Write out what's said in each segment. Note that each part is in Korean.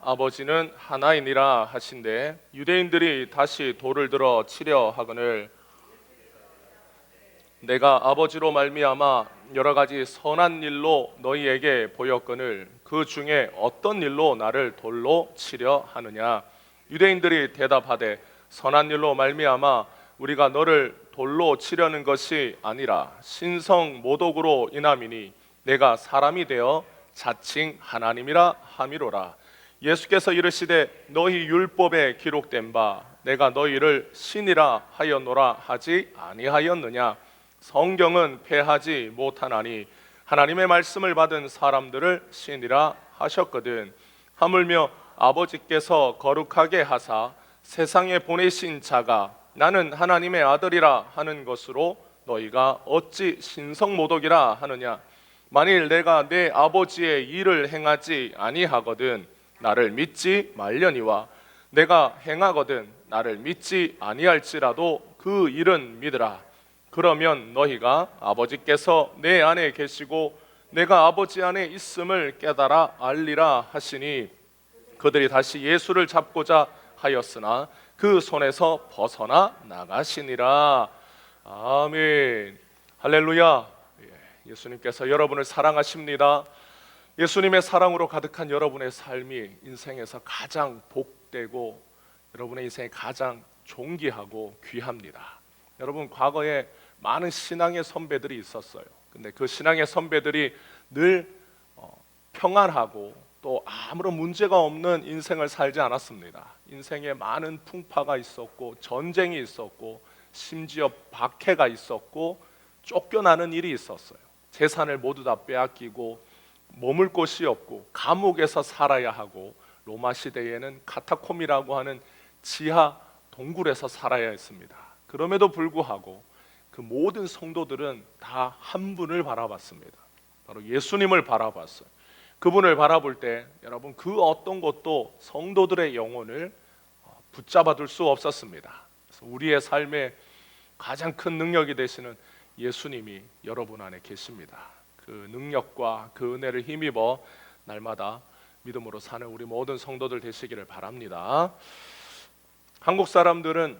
아버지는 하나이니라 하신대 유대인들이 다시 돌을 들어 치려 하거늘 내가 아버지로 말미암아 여러 가지 선한 일로 너희에게 보였거늘 그 중에 어떤 일로 나를 돌로 치려 하느냐. 유대인들이 대답하되 선한 일로 말미암아 우리가 너를 돌로 치려는 것이 아니라 신성 모독으로 인함이니 내가 사람이 되어 자칭 하나님이라 함이로라. 예수께서 이르시되 너희 율법에 기록된 바 내가 너희를 신이라 하였노라 하지 아니하였느냐. 성경은 패하지 못하나니 하나님의 말씀을 받은 사람들을 신이라 하셨거든. 하물며 아버지께서 거룩하게 하사 세상에 보내신 자가 나는 하나님의 아들이라 하는 것으로 너희가 어찌 신성모독이라 하느냐. 만일 내가 내 아버지의 일을 행하지 아니하거든 나를 믿지 말려니와 내가 행하거든 나를 믿지 아니할지라도 그 일은 믿으라. 그러면 너희가 아버지께서 내 안에 계시고 내가 아버지 안에 있음을 깨달아 알리라 하시니 그들이 다시 예수를 잡고자 하였으나 그 손에서 벗어나 나가시니라. 아멘. 할렐루야. 예수님께서 여러분을 사랑하십니다. 예수님의 사랑으로 가득한 여러분의 삶이 인생에서 가장 복되고 여러분의 인생에 가장 존귀하고 귀합니다. 여러분, 과거에 많은 신앙의 선배들이 있었어요. 근데 그 신앙의 선배들이 늘 평안하고 또 아무런 문제가 없는 인생을 살지 않았습니다. 인생에 많은 풍파가 있었고 전쟁이 있었고 심지어 박해가 있었고 쫓겨나는 일이 있었어요. 재산을 모두 다 빼앗기고 머물 곳이 없고 감옥에서 살아야 하고 로마 시대에는 카타콤이라고 하는 지하 동굴에서 살아야 했습니다. 그럼에도 불구하고 그 모든 성도들은 다 한 분을 바라봤습니다. 바로 예수님을 바라봤어요. 그분을 바라볼 때 여러분 그 어떤 것도 성도들의 영혼을 붙잡아 둘 수 없었습니다. 그래서 우리의 삶에 가장 큰 능력이 되시는 예수님이 여러분 안에 계십니다. 그 능력과 그 은혜를 힘입어 날마다 믿음으로 사는 우리 모든 성도들 되시기를 바랍니다. 한국 사람들은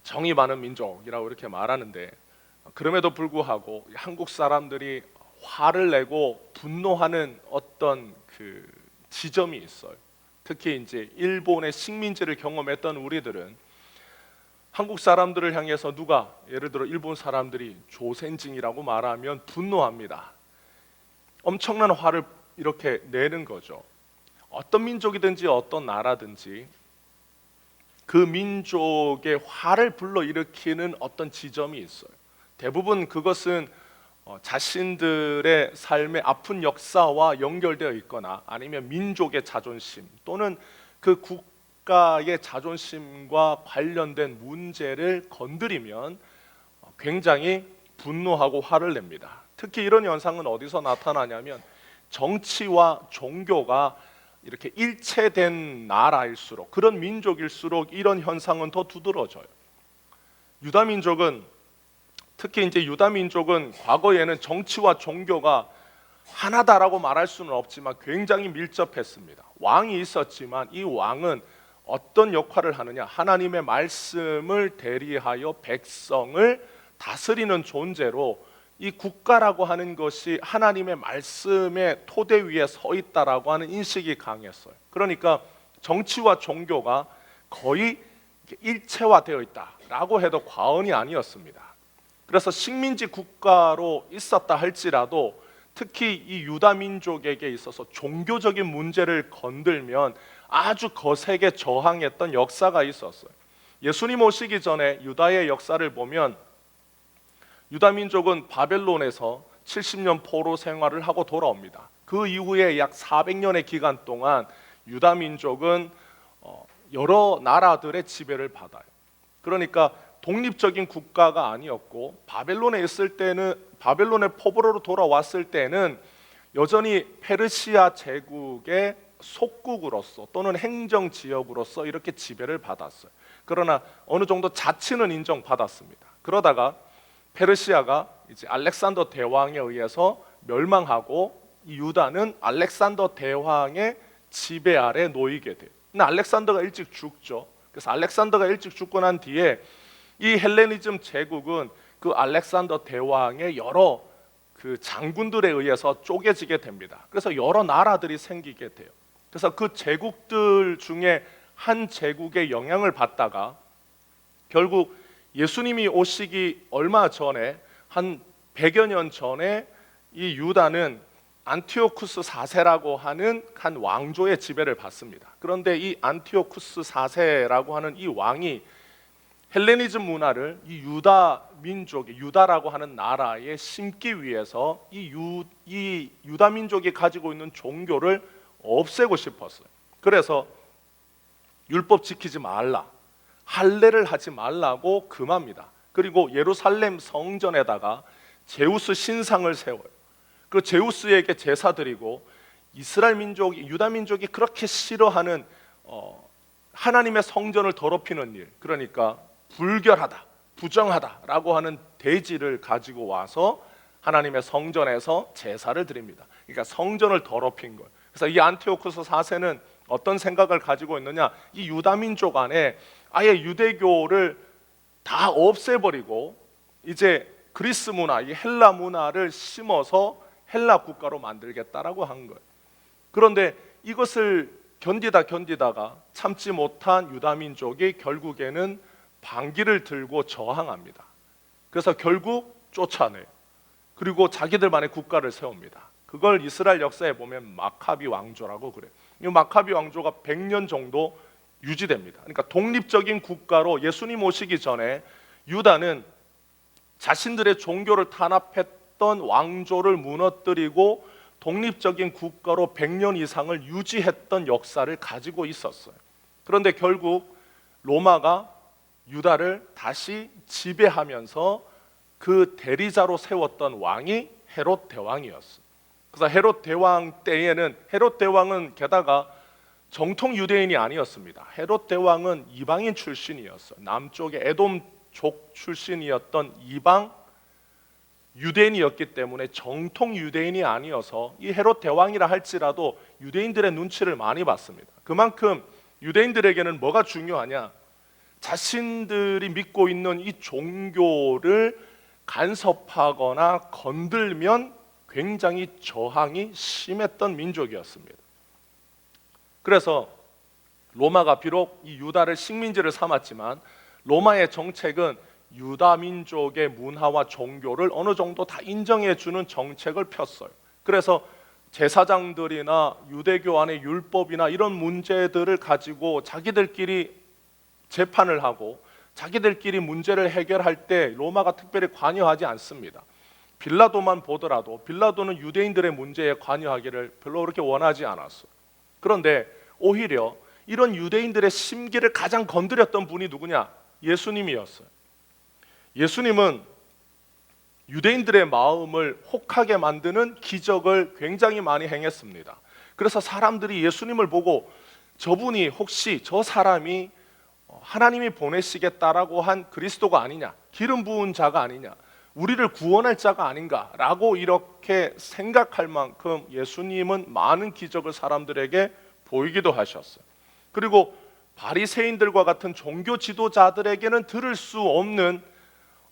정이 많은 민족이라고 이렇게 말하는데 그럼에도 불구하고 한국 사람들이 화를 내고 분노하는 어떤 그 지점이 있어요. 특히 이제 일본의 식민지를 경험했던 우리들은 한국 사람들을 향해서 누가 예를 들어 일본 사람들이 조센징이라고 말하면 분노합니다. 엄청난 화를 이렇게 내는 거죠. 어떤 민족이든지 어떤 나라든지 그 민족의 화를 불러일으키는 어떤 지점이 있어요. 대부분 그것은 자신들의 삶의 아픈 역사와 연결되어 있거나 아니면 민족의 자존심 또는 그 국가의 자존심과 관련된 문제를 건드리면 굉장히 분노하고 화를 냅니다. 특히 이런 현상은 어디서 나타나냐면 정치와 종교가 이렇게 일체된 나라일수록 그런 민족일수록 이런 현상은 더 두드러져요. 유다민족은 특히 이제 유다민족은 과거에는 정치와 종교가 하나다라고 말할 수는 없지만 굉장히 밀접했습니다. 왕이 있었지만 이 왕은 어떤 역할을 하느냐? 하나님의 말씀을 대리하여 백성을 다스리는 존재로 이 국가라고 하는 것이 하나님의 말씀의 토대 위에 서 있다라고 하는 인식이 강했어요. 그러니까 정치와 종교가 거의 일체화되어 있다라고 해도 과언이 아니었습니다. 그래서 식민지 국가로 있었다 할지라도 특히 이 유다 민족에게 있어서 종교적인 문제를 건들면 아주 거세게 저항했던 역사가 있었어요. 예수님 오시기 전에 유다의 역사를 보면 유다 민족은 바벨론에서 70년 포로 생활을 하고 돌아옵니다. 그 이후에 약 400년의 기간 동안 유다 민족은 여러 나라들의 지배를 받아요. 그러니까 독립적인 국가가 아니었고 바벨론에 있을 때는 바벨론의 포로로 돌아왔을 때는 여전히 페르시아 제국의 속국으로서 또는 행정지역으로서 이렇게 지배를 받았어요. 그러나 어느 정도 자치는 인정받았습니다. 그러다가 페르시아가 이제 알렉산더 대왕에 의해서 멸망하고 이 유다는 알렉산더 대왕의 지배 아래 놓이게 돼요. 근데 알렉산더가 일찍 죽죠. 그래서 알렉산더가 일찍 죽고 난 뒤에 이 헬레니즘 제국은 그 알렉산더 대왕의 여러 그 장군들에 의해서 쪼개지게 됩니다. 그래서 여러 나라들이 생기게 돼요. 그래서 그 제국들 중에 한 제국의 영향을 받다가 결국 예수님이 오시기 얼마 전에 한 100여 년 전에 이 유다는 안티오쿠스 4세라고 하는 한 왕조의 지배를 받습니다. 그런데 이 안티오쿠스 4세라고 하는 이 왕이 헬레니즘 문화를 이 유다 민족이 유다라고 하는 나라에 심기 위해서 이 유다 민족이 가지고 있는 종교를 없애고 싶었어요. 그래서 율법 지키지 말라, 할례를 하지 말라고 금합니다. 그리고 예루살렘 성전에다가 제우스 신상을 세워요. 그 제우스에게 제사 드리고 이스라엘 민족이 유다 민족이 그렇게 싫어하는 하나님의 성전을 더럽히는 일, 그러니까 불결하다, 부정하다라고 하는 대지를 가지고 와서 하나님의 성전에서 제사를 드립니다. 그러니까 성전을 더럽힌 걸. 그래서 이 안티오쿠스 4세는 어떤 생각을 가지고 있느냐? 이 유다 민족 안에 아예 유대교를 다 없애버리고 이제 그리스 문화, 이 헬라 문화를 심어서 헬라 국가로 만들겠다라고 한 거예요. 그런데 이것을 견디다가 참지 못한 유다 민족이 결국에는 반기를 들고 저항합니다. 그래서 결국 쫓아내요. 그리고 자기들만의 국가를 세웁니다. 그걸 이스라엘 역사에 보면 마카비 왕조라고 그래요. 이 마카비 왕조가 100년 정도 유지됩니다. 그러니까 독립적인 국가로 예수님 오시기 전에 유다는 자신들의 종교를 탄압했던 왕조를 무너뜨리고 독립적인 국가로 100년 이상을 유지했던 역사를 가지고 있었어요. 그런데 결국 로마가 유다를 다시 지배하면서 그 대리자로 세웠던 왕이 헤롯 대왕이었어요. 그래서 헤롯 대왕 때에는 헤롯 대왕은 게다가 정통 유대인이 아니었습니다. 헤롯 대왕은 이방인 출신이었어요. 남쪽의 에돔족 출신이었던 이방 유대인이었기 때문에 정통 유대인이 아니어서 이 헤롯 대왕이라 할지라도 유대인들의 눈치를 많이 봤습니다. 그만큼 유대인들에게는 뭐가 중요하냐? 자신들이 믿고 있는 이 종교를 간섭하거나 건들면 굉장히 저항이 심했던 민족이었습니다. 그래서 로마가 비록 이 유다를 식민지를 삼았지만 로마의 정책은 유다 민족의 문화와 종교를 어느 정도 다 인정해 주는 정책을 폈어요. 그래서 제사장들이나 유대교 안의 율법이나 이런 문제들을 가지고 자기들끼리 재판을 하고 자기들끼리 문제를 해결할 때 로마가 특별히 관여하지 않습니다. 빌라도만 보더라도 빌라도는 유대인들의 문제에 관여하기를 별로 그렇게 원하지 않았어요. 그런데 오히려 이런 유대인들의 심기를 가장 건드렸던 분이 누구냐? 예수님이었어요. 예수님은 유대인들의 마음을 혹하게 만드는 기적을 굉장히 많이 행했습니다. 그래서 사람들이 예수님을 보고 저분이 혹시 저 사람이 하나님이 보내시겠다라고 한 그리스도가 아니냐, 기름 부은 자가 아니냐, 우리를 구원할 자가 아닌가라고 이렇게 생각할 만큼 예수님은 많은 기적을 사람들에게 보이기도 하셨어요. 그리고 바리새인들과 같은 종교 지도자들에게는 들을 수 없는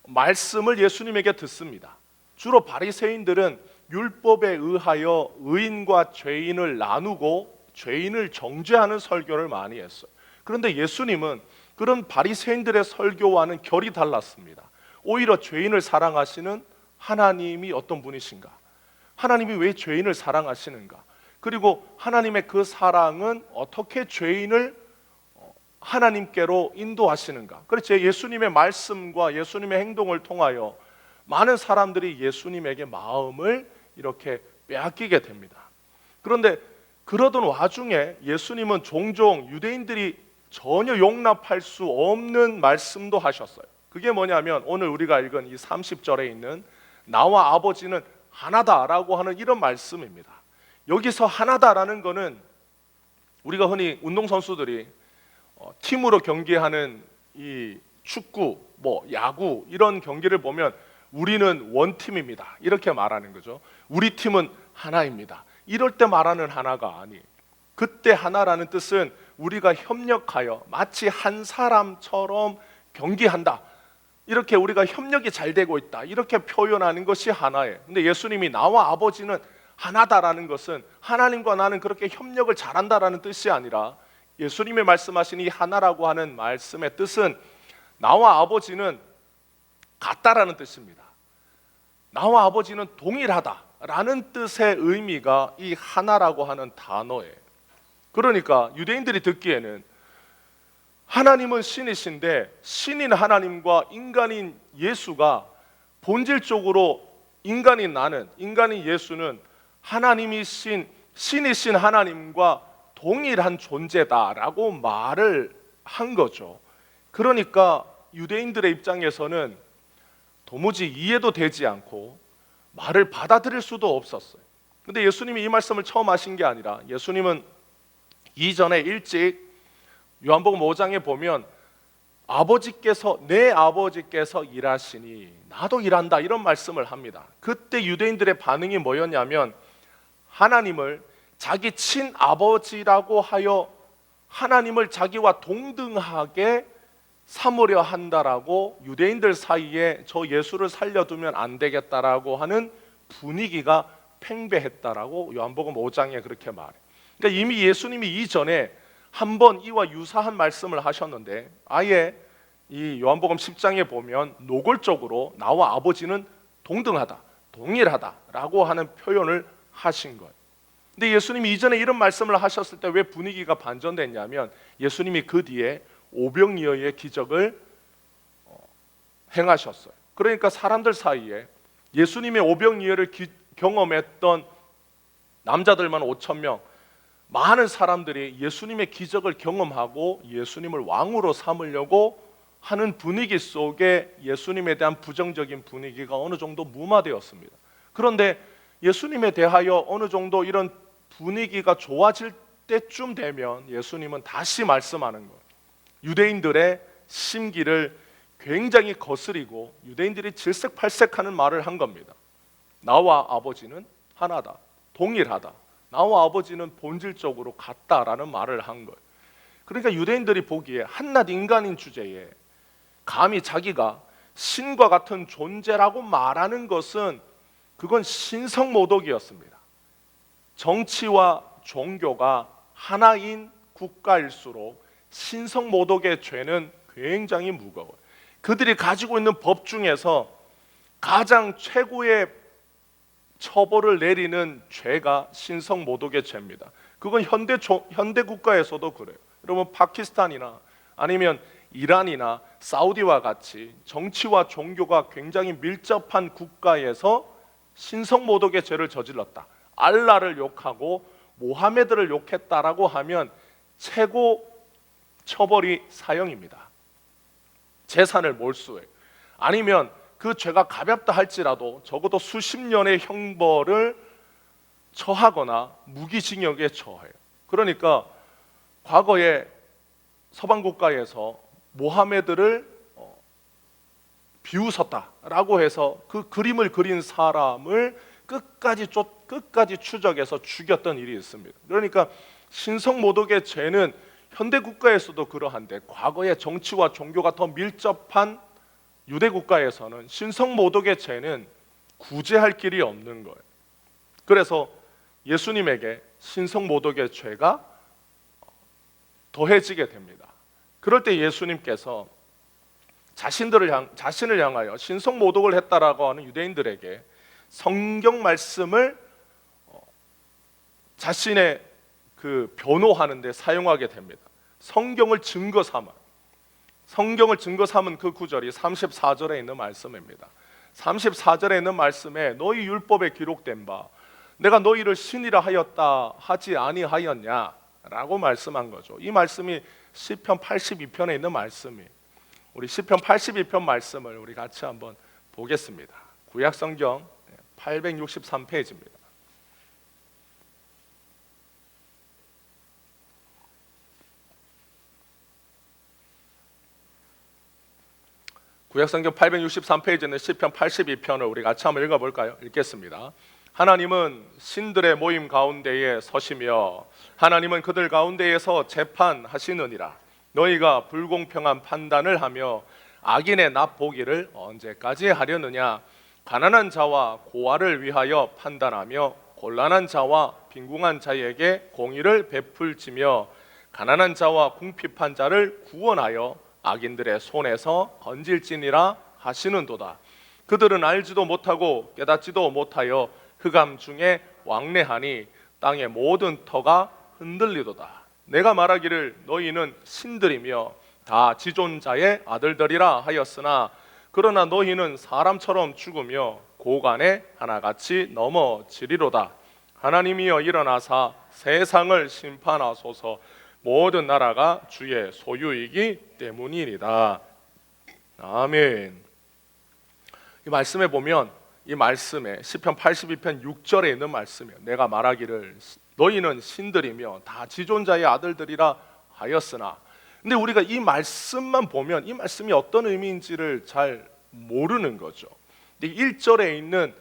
말씀을 예수님에게 듣습니다. 주로 바리새인들은 율법에 의하여 의인과 죄인을 나누고 죄인을 정죄하는 설교를 많이 했어요. 그런데 예수님은 그런 바리새인들의 설교와는 결이 달랐습니다. 오히려 죄인을 사랑하시는 하나님이 어떤 분이신가? 하나님이 왜 죄인을 사랑하시는가? 그리고 하나님의 그 사랑은 어떻게 죄인을 하나님께로 인도하시는가? 그래서 예수님의 말씀과 예수님의 행동을 통하여 많은 사람들이 예수님에게 마음을 이렇게 빼앗기게 됩니다. 그런데 그러던 와중에 예수님은 종종 유대인들이 전혀 용납할 수 없는 말씀도 하셨어요. 그게 뭐냐면 오늘 우리가 읽은 이 30절에 있는 나와 아버지는 하나다라고 하는 이런 말씀입니다. 여기서 하나다라는 거는 우리가 흔히 운동선수들이 팀으로 경기하는 이 축구, 야구 이런 경기를 보면 우리는 원팀입니다 이렇게 말하는 거죠. 우리 팀은 하나입니다. 이럴 때 말하는 하나가 아니에요. 그때 하나라는 뜻은 우리가 협력하여 마치 한 사람처럼 경기한다, 이렇게 우리가 협력이 잘 되고 있다, 이렇게 표현하는 것이 하나예요. 근데 예수님이 나와 아버지는 하나다라는 것은 하나님과 나는 그렇게 협력을 잘한다라는 뜻이 아니라, 예수님이 말씀하신 이 하나라고 하는 말씀의 뜻은 나와 아버지는 같다라는 뜻입니다. 나와 아버지는 동일하다라는 뜻의 의미가 이 하나라고 하는 단어예요. 그러니까 유대인들이 듣기에는 하나님은 신이신데 신인 하나님과 인간인 예수가 본질적으로 인간인 나는, 인간인 예수는 하나님이신 신이신 하나님과 동일한 존재다라고 말을 한 거죠. 그러니까 유대인들의 입장에서는 도무지 이해도 되지 않고 말을 받아들일 수도 없었어요. 근데 예수님이 이 말씀을 처음 하신 게 아니라, 예수님은 이전에 일찍 요한복음 5장에 보면 내 아버지께서 일하시니 나도 일한다, 이런 말씀을 합니다. 그때 유대인들의 반응이 뭐였냐면, 하나님을 자기 친아버지라고 하여 하나님을 자기와 동등하게 삼으려 한다라고, 유대인들 사이에 저 예수를 살려두면 안 되겠다라고 하는 분위기가 팽배했다라고 요한복음 5장에 그렇게 말해요. 그러니까 이미 예수님이 이전에 한번 이와 유사한 말씀을 하셨는데, 아예 이 요한복음 10장에 보면 노골적으로 나와 아버지는 동등하다, 동일하다라고 하는 표현을 하신 거예요. 근데 예수님이 이전에 이런 말씀을 하셨을 때 왜 분위기가 반전됐냐면, 예수님이 그 뒤에 오병이어의 기적을 행하셨어요. 그러니까 사람들 사이에 예수님의 오병이어를 경험했던 남자들만 5,000명, 많은 사람들이 예수님의 기적을 경험하고 예수님을 왕으로 삼으려고 하는 분위기 속에 예수님에 대한 부정적인 분위기가 어느 정도 무마되었습니다. 그런데 예수님에 대하여 어느 정도 이런 분위기가 좋아질 때쯤 되면 예수님은 다시 말씀하는 거예요. 유대인들의 심기를 굉장히 거스리고 유대인들이 질색팔색하는 말을 한 겁니다. 나와 아버지는 하나다, 동일하다, 나와 아버지는 본질적으로 같다라는 말을 한 거예요. 그러니까 유대인들이 보기에 한낱 인간인 주제에 감히 자기가 신과 같은 존재라고 말하는 것은, 그건 신성모독이었습니다. 정치와 종교가 하나인 국가일수록 신성모독의 죄는 굉장히 무거워요. 그들이 가지고 있는 법 중에서 가장 최고의 처벌을 내리는 죄가 신성모독의 죄입니다. 그건 현대 국가에서도 그래요. 여러분, 파키스탄이나 아니면 이란이나 사우디와 같이 정치와 종교가 굉장히 밀접한 국가에서 신성모독의 죄를 저질렀다, 알라를 욕하고 모하메드를 욕했다라고 하면 최고 처벌이 사형입니다. 재산을 몰수해요. 아니면 그 죄가 가볍다 할지라도 적어도 수십 년의 형벌을 처하거나 무기징역에 처해요. 그러니까 과거에 서방 국가에서 모하메드를 비웃었다라고 해서 그 그림을 그린 사람을 끝까지 추적해서 죽였던 일이 있습니다. 그러니까 신성모독의 죄는 현대 국가에서도 그러한데, 과거의 정치와 종교가 더 밀접한 유대 국가에서는 신성모독의 죄는 구제할 길이 없는 거예요. 그래서 예수님에게 신성모독의 죄가 더해지게 됩니다. 그럴 때 예수님께서 자신을 향하여 신성모독을 했다라고 하는 유대인들에게 성경 말씀을 자신의 그 변호하는 데 사용하게 됩니다. 성경을 증거 삼은 그 구절이 34절에 있는 말씀입니다. 34절에 있는 말씀에 너희 율법에 기록된 바 내가 너희를 신이라 하였다 하지 아니하였냐라고 말씀한 거죠. 이 말씀이 시편 82편에 있는 말씀이, 우리 시편 82편 말씀을 우리 같이 한번 보겠습니다. 구약 성경 863페이지입니다. 구약 성경 863페이지는 시편 82편을 우리 같이 한번 읽어볼까요? 읽겠습니다. 하나님은 신들의 모임 가운데에 서시며 하나님은 그들 가운데에서 재판하시느니라. 너희가 불공평한 판단을 하며 악인의 납보기를 언제까지 하려느냐. 가난한 자와 고아를 위하여 판단하며 곤란한 자와 빈궁한 자에게 공의를 베풀지며 가난한 자와 궁핍한 자를 구원하여 악인들의 손에서 건질지니라 하시는도다. 그들은 알지도 못하고 깨닫지도 못하여 흑암 중에 왕래하니 땅의 모든 터가 흔들리도다. 내가 말하기를 너희는 신들이며 다 지존자의 아들들이라 하였으나 그러나 너희는 사람처럼 죽으며 고간에 하나같이 넘어지리로다. 하나님이여 일어나사 세상을 심판하소서. 모든 나라가 주의 소유이기 때문이니이다. 아멘. 이 말씀에 보면 이 말씀에 시편 82편 6절에 있는 말씀이에요. 내가 말하기를 너희는 신들이며 다 지존자의 아들들이라 하였으나. 근데 우리가 이 말씀만 보면 이 말씀이 어떤 의미인지를 잘 모르는 거죠. 근데 1절에 있는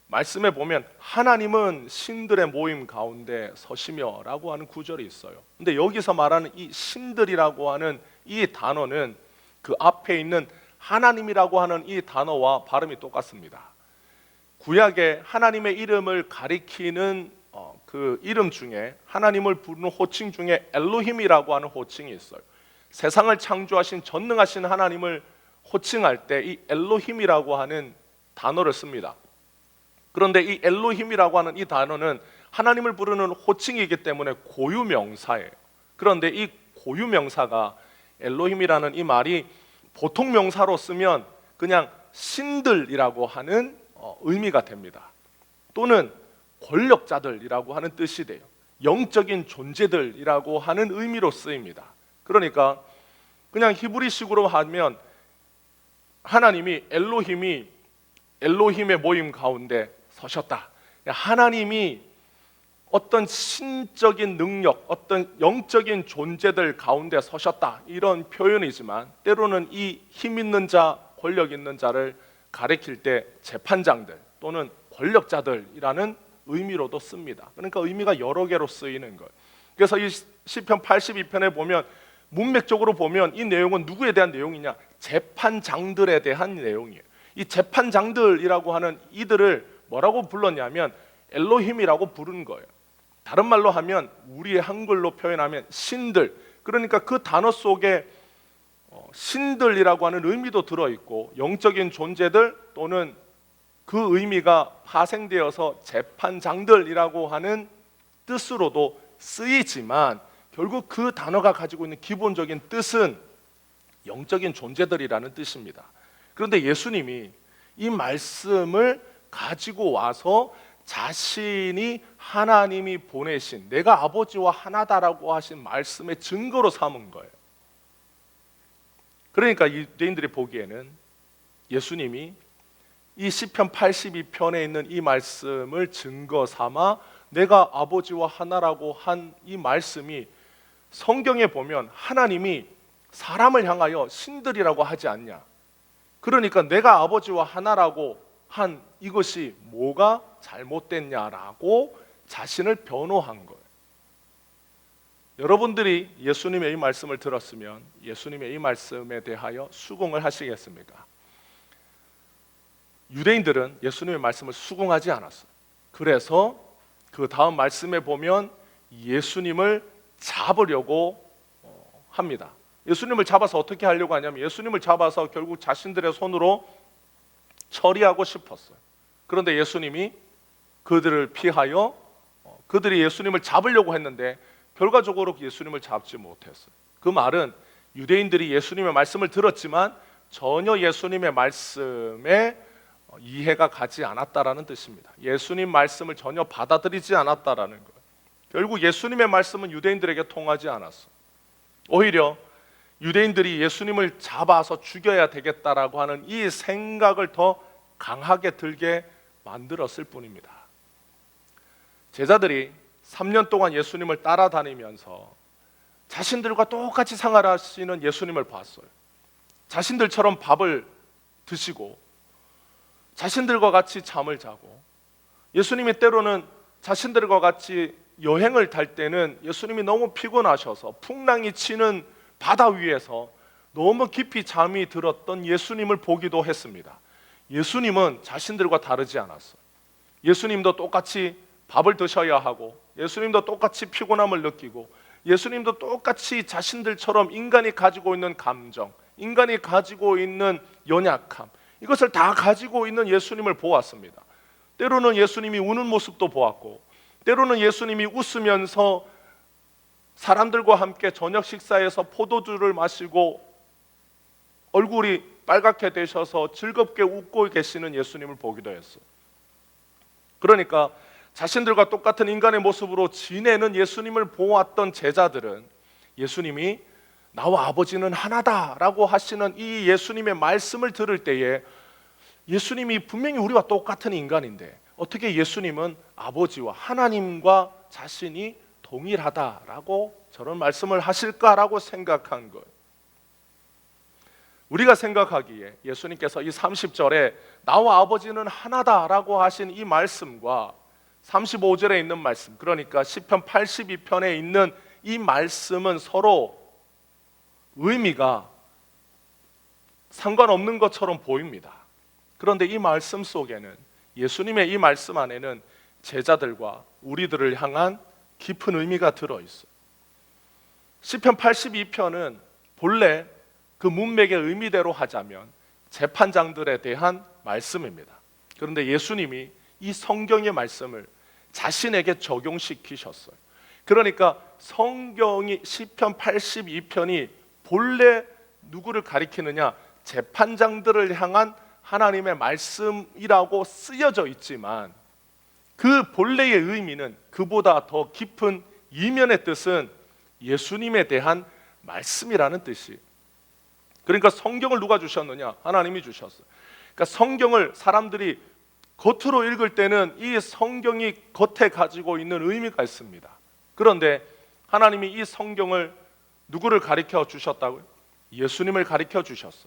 말씀에 보면 하나님은 신들의 모임 가운데 서시며 라고 하는 구절이 있어요. 근데 여기서 말하는 이 신들이라고 하는 이 단어는 그 앞에 있는 하나님이라고 하는 이 단어와 발음이 똑같습니다. 구약에 하나님의 이름을 가리키는 그 이름 중에 하나님을 부르는 호칭 중에 엘로힘이라고 하는 호칭이 있어요. 세상을 창조하신 전능하신 하나님을 호칭할 때 이 엘로힘이라고 하는 단어를 씁니다. 그런데 이 엘로힘이라고 하는 이 단어는 하나님을 부르는 호칭이기 때문에 고유명사예요. 그런데 이 고유명사가 엘로힘이라는 이 말이 보통 명사로 쓰면 그냥 신들이라고 하는 의미가 됩니다. 또는 권력자들이라고 하는 뜻이 돼요. 영적인 존재들이라고 하는 의미로 쓰입니다. 그러니까 그냥 히브리식으로 하면 하나님이 엘로힘의 모임 가운데 서셨다. 하나님이 어떤 신적인 능력, 어떤 영적인 존재들 가운데 서셨다, 이런 표현이지만 때로는 이 힘 있는 자, 권력 있는 자를 가리킬 때 재판장들 또는 권력자들이라는 의미로도 씁니다. 그러니까 의미가 여러 개로 쓰이는 거예요. 그래서 이 시편 82편에 보면 문맥적으로 보면 이 내용은 누구에 대한 내용이냐? 재판장들에 대한 내용이에요. 이 재판장들이라고 하는 이들을 뭐라고 불렀냐면 엘로힘이라고 부른 거예요. 다른 말로 하면 우리의 한글로 표현하면 신들. 그러니까 그 단어 속에 신들이라고 하는 의미도 들어있고 영적인 존재들 또는 그 의미가 파생되어서 재판장들이라고 하는 뜻으로도 쓰이지만 결국 그 단어가 가지고 있는 기본적인 뜻은 영적인 존재들이라는 뜻입니다. 그런데 예수님이 이 말씀을 가지고 와서 자신이 하나님이 보내신 내가 아버지와 하나다라고 하신 말씀의 증거로 삼은 거예요. 그러니까 유대인들이 보기에는 예수님이 이 시편 82편에 있는 이 말씀을 증거 삼아 내가 아버지와 하나라고 한 이 말씀이 성경에 보면 하나님이 사람을 향하여 신들이라고 하지 않냐. 그러니까 내가 아버지와 하나라고 한 이것이 뭐가 잘못됐냐라고 자신을 변호한 거예요. 여러분들이 예수님의 이 말씀을 들었으면 예수님의 이 말씀에 대하여 수긍을 하시겠습니까? 유대인들은 예수님의 말씀을 수긍하지 않았어요. 그래서 그 다음 말씀에 보면 예수님을 잡으려고 합니다. 예수님을 잡아서 어떻게 하려고 하냐면 예수님을 잡아서 결국 자신들의 손으로 처리하고 싶었어요. 그런데 예수님이 그들을 피하여 그들이 예수님을 잡으려고 했는데 결과적으로 예수님을 잡지 못했어요. 그 말은 유대인들이 예수님의 말씀을 들었지만 전혀 예수님의 말씀에 이해가 가지 않았다라는 뜻입니다. 예수님 말씀을 전혀 받아들이지 않았다라는 거예요. 결국 예수님의 말씀은 유대인들에게 통하지 않았어요. 오히려 유대인들이 예수님을 잡아서 죽여야 되겠다라고 하는 이 생각을 더 강하게 들게 만들었을 뿐입니다. 제자들이 3년 동안 예수님을 따라다니면서 자신들과 똑같이 생활하시는 예수님을 봤어요. 자신들처럼 밥을 드시고 자신들과 같이 잠을 자고 예수님이 때로는 자신들과 같이 여행을 탈 때는 예수님이 너무 피곤하셔서 풍랑이 치는 바다 위에서 너무 깊이 잠이 들었던 예수님을 보기도 했습니다. 예수님은 자신들과 다르지 않았어요. 예수님도 똑같이 밥을 드셔야 하고, 예수님도 똑같이 피곤함을 느끼고, 예수님도 똑같이 자신들처럼 인간이 가지고 있는 감정, 인간이 가지고 있는 연약함, 이것을 다 가지고 있는 예수님을 보았습니다. 때로는 예수님이 우는 모습도 보았고, 때로는 예수님이 웃으면서 사람들과 함께 저녁 식사에서 포도주를 마시고 얼굴이 빨갛게 되셔서 즐겁게 웃고 계시는 예수님을 보기도 했어요. 그러니까 자신들과 똑같은 인간의 모습으로 지내는 예수님을 보았던 제자들은 예수님이 나와 아버지는 하나다라고 하시는 이 예수님의 말씀을 들을 때에 예수님이 분명히 우리와 똑같은 인간인데 어떻게 예수님은 아버지와 하나님과 자신이 동일하다라고 저런 말씀을 하실까라고 생각한 거예요. 우리가 생각하기에 예수님께서 이 30절에 나와 아버지는 하나다라고 하신 이 말씀과 35절에 있는 말씀, 그러니까 시편 82편에 있는 이 말씀은 서로 의미가 상관없는 것처럼 보입니다. 그런데 이 말씀 속에는, 예수님의 이 말씀 안에는 제자들과 우리들을 향한 깊은 의미가 들어있어요. 시편 82편은 본래 그 문맥의 의미대로 하자면 재판장들에 대한 말씀입니다. 그런데 예수님이 이 성경의 말씀을 자신에게 적용시키셨어요. 그러니까 성경이 시편 82편이 본래 누구를 가리키느냐? 재판장들을 향한 하나님의 말씀이라고 쓰여져 있지만 그 본래의 의미는, 그보다 더 깊은 이면의 뜻은 예수님에 대한 말씀이라는 뜻이. 그러니까 성경을 누가 주셨느냐? 하나님이 주셨어요. 그러니까 성경을 사람들이 겉으로 읽을 때는 이 성경이 겉에 가지고 있는 의미가 있습니다. 그런데 하나님이 이 성경을 누구를 가리켜 주셨다고요? 예수님을 가리켜 주셨어요.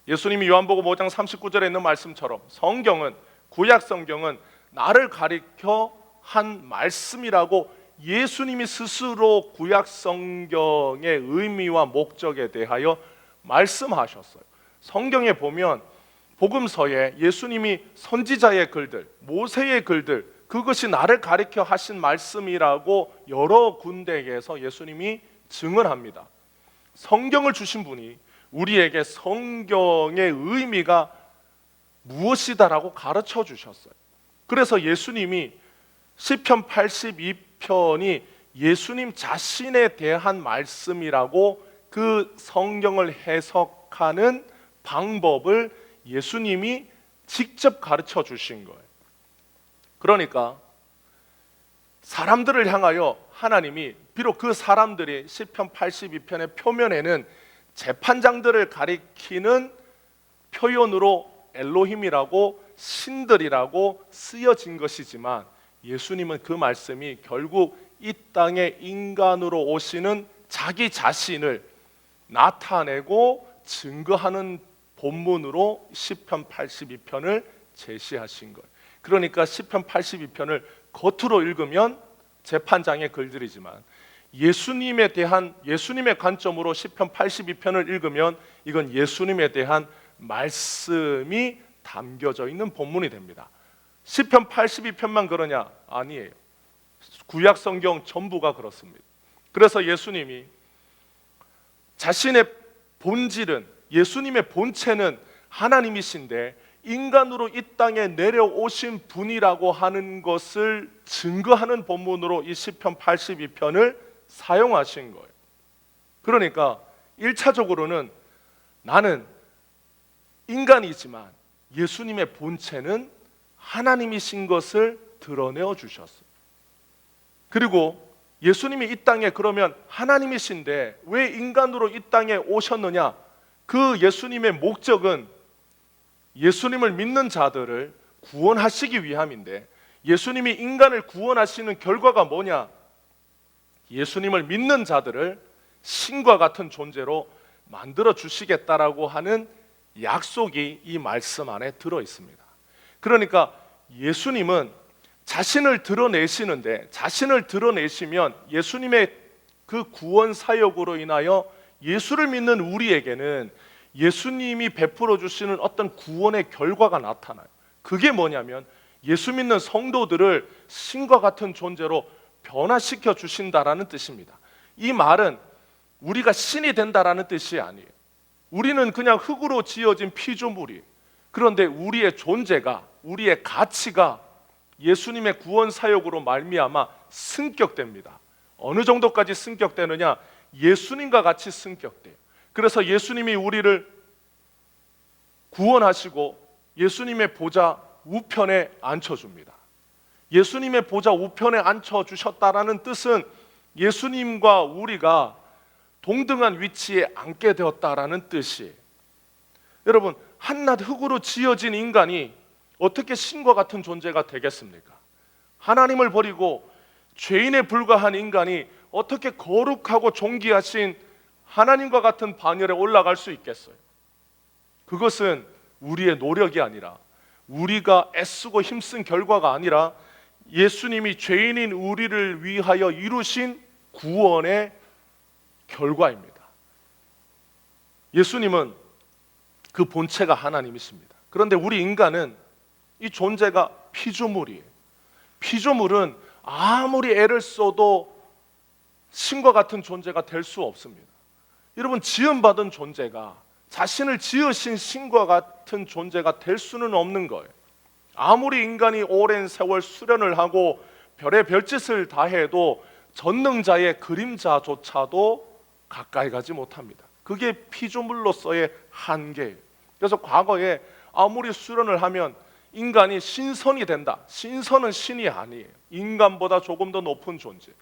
예수님이 요한복음 5장 39절에 있는 말씀처럼 성경은, 구약 성경은 나를 가리켜 한 말씀이라고 예수님이 스스로 구약 성경의 의미와 목적에 대하여 말씀하셨어요. 성경에 보면 복음서에 예수님이 선지자의 글들, 모세의 글들, 그것이 나를 가리켜 하신 말씀이라고 여러 군데에서 예수님이 증언합니다. 성경을 주신 분이 우리에게 성경의 의미가 무엇이다라고 가르쳐 주셨어요. 그래서 예수님이 시편 82편이 예수님 자신에 대한 말씀이라고 그 성경을 해석하는 방법을 예수님이 직접 가르쳐 주신 거예요. 그러니까 사람들을 향하여 하나님이, 비록 그 사람들이 시편 82편의 표면에는 재판장들을 가리키는 표현으로 엘로힘이라고, 신들이라고 쓰여진 것이지만 예수님은 그 말씀이 결국 이 땅에 인간으로 오시는 자기 자신을 나타내고 증거하는 본문으로 시편 82편을 제시하신 거예요. 그러니까 시편 82편을 겉으로 읽으면 재판장의 글들이지만 예수님에 대한, 예수님의 관점으로 시편 82편을 읽으면 이건 예수님에 대한 말씀이 담겨져 있는 본문이 됩니다. 시편 82편만 그러냐? 아니에요. 구약 성경 전부가 그렇습니다. 그래서 예수님이 자신의 본질은, 예수님의 본체는 하나님이신데 인간으로 이 땅에 내려오신 분이라고 하는 것을 증거하는 본문으로 이 시편 82편을 사용하신 거예요. 그러니까 1차적으로는 나는 인간이지만 예수님의 본체는 하나님이신 것을 드러내어 주셨어요. 그리고 예수님이 이 땅에 그러면 하나님이신데 왜 인간으로 이 땅에 오셨느냐? 그 예수님의 목적은 예수님을 믿는 자들을 구원하시기 위함인데, 예수님이 인간을 구원하시는 결과가 뭐냐? 예수님을 믿는 자들을 신과 같은 존재로 만들어 주시겠다라고 하는 약속이 이 말씀 안에 들어 있습니다. 그러니까 예수님은 자신을 드러내시는데, 자신을 드러내시면 예수님의 그 구원 사역으로 인하여 예수를 믿는 우리에게는 예수님이 베풀어 주시는 어떤 구원의 결과가 나타나요. 그게 뭐냐면 예수 믿는 성도들을 신과 같은 존재로 변화시켜 주신다라는 뜻입니다. 이 말은 우리가 신이 된다라는 뜻이 아니에요. 우리는 그냥 흙으로 지어진 피조물이에요. 그런데 우리의 존재가, 우리의 가치가 예수님의 구원 사역으로 말미암아 승격됩니다. 어느 정도까지 승격되느냐? 예수님과 같이 승격돼요. 그래서 예수님이 우리를 구원하시고 예수님의 보좌 우편에 앉혀줍니다. 예수님의 보좌 우편에 앉혀주셨다라는 뜻은 예수님과 우리가 동등한 위치에 앉게 되었다라는 뜻이에요. 여러분, 한낱 흙으로 지어진 인간이 어떻게 신과 같은 존재가 되겠습니까? 하나님을 버리고 죄인에 불과한 인간이 어떻게 거룩하고 존귀하신 하나님과 같은 반열에 올라갈 수 있겠어요? 그것은 우리의 노력이 아니라, 우리가 애쓰고 힘쓴 결과가 아니라 예수님이 죄인인 우리를 위하여 이루신 구원의 결과입니다. 예수님은 그 본체가 하나님이십니다. 그런데 우리 인간은 이 존재가 피조물이에요. 피조물은 아무리 애를 써도 신과 같은 존재가 될 수 없습니다. 여러분, 지음받은 존재가 자신을 지으신 신과 같은 존재가 될 수는 없는 거예요. 아무리 인간이 오랜 세월 수련을 하고 별의 별짓을 다해도 전능자의 그림자조차도 가까이 가지 못합니다. 그게 피조물로서의 한계예요. 그래서 과거에 아무리 수련을 하면 인간이 신선이 된다. 신선은 신이 아니에요. 인간보다 조금 더 높은 존재.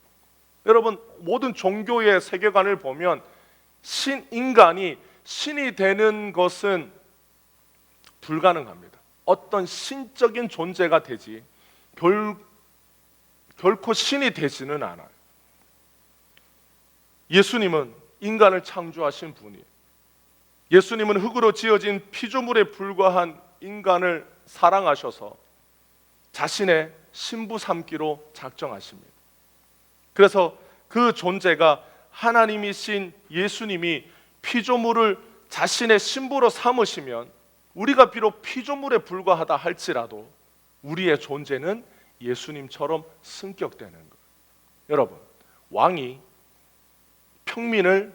여러분, 모든 종교의 세계관을 보면 인간이 신이 되는 것은 불가능합니다. 어떤 신적인 존재가 되지 결코 신이 되지는 않아요. 예수님은 인간을 창조하신 분이에요. 예수님은 흙으로 지어진 피조물에 불과한 인간을 사랑하셔서 자신의 신부 삼기로 작정하십니다. 그래서 그 존재가 하나님이신 예수님이 피조물을 자신의 신부로 삼으시면 우리가 비록 피조물에 불과하다 할지라도 우리의 존재는 예수님처럼 승격되는 거예요. 여러분, 왕이 평민을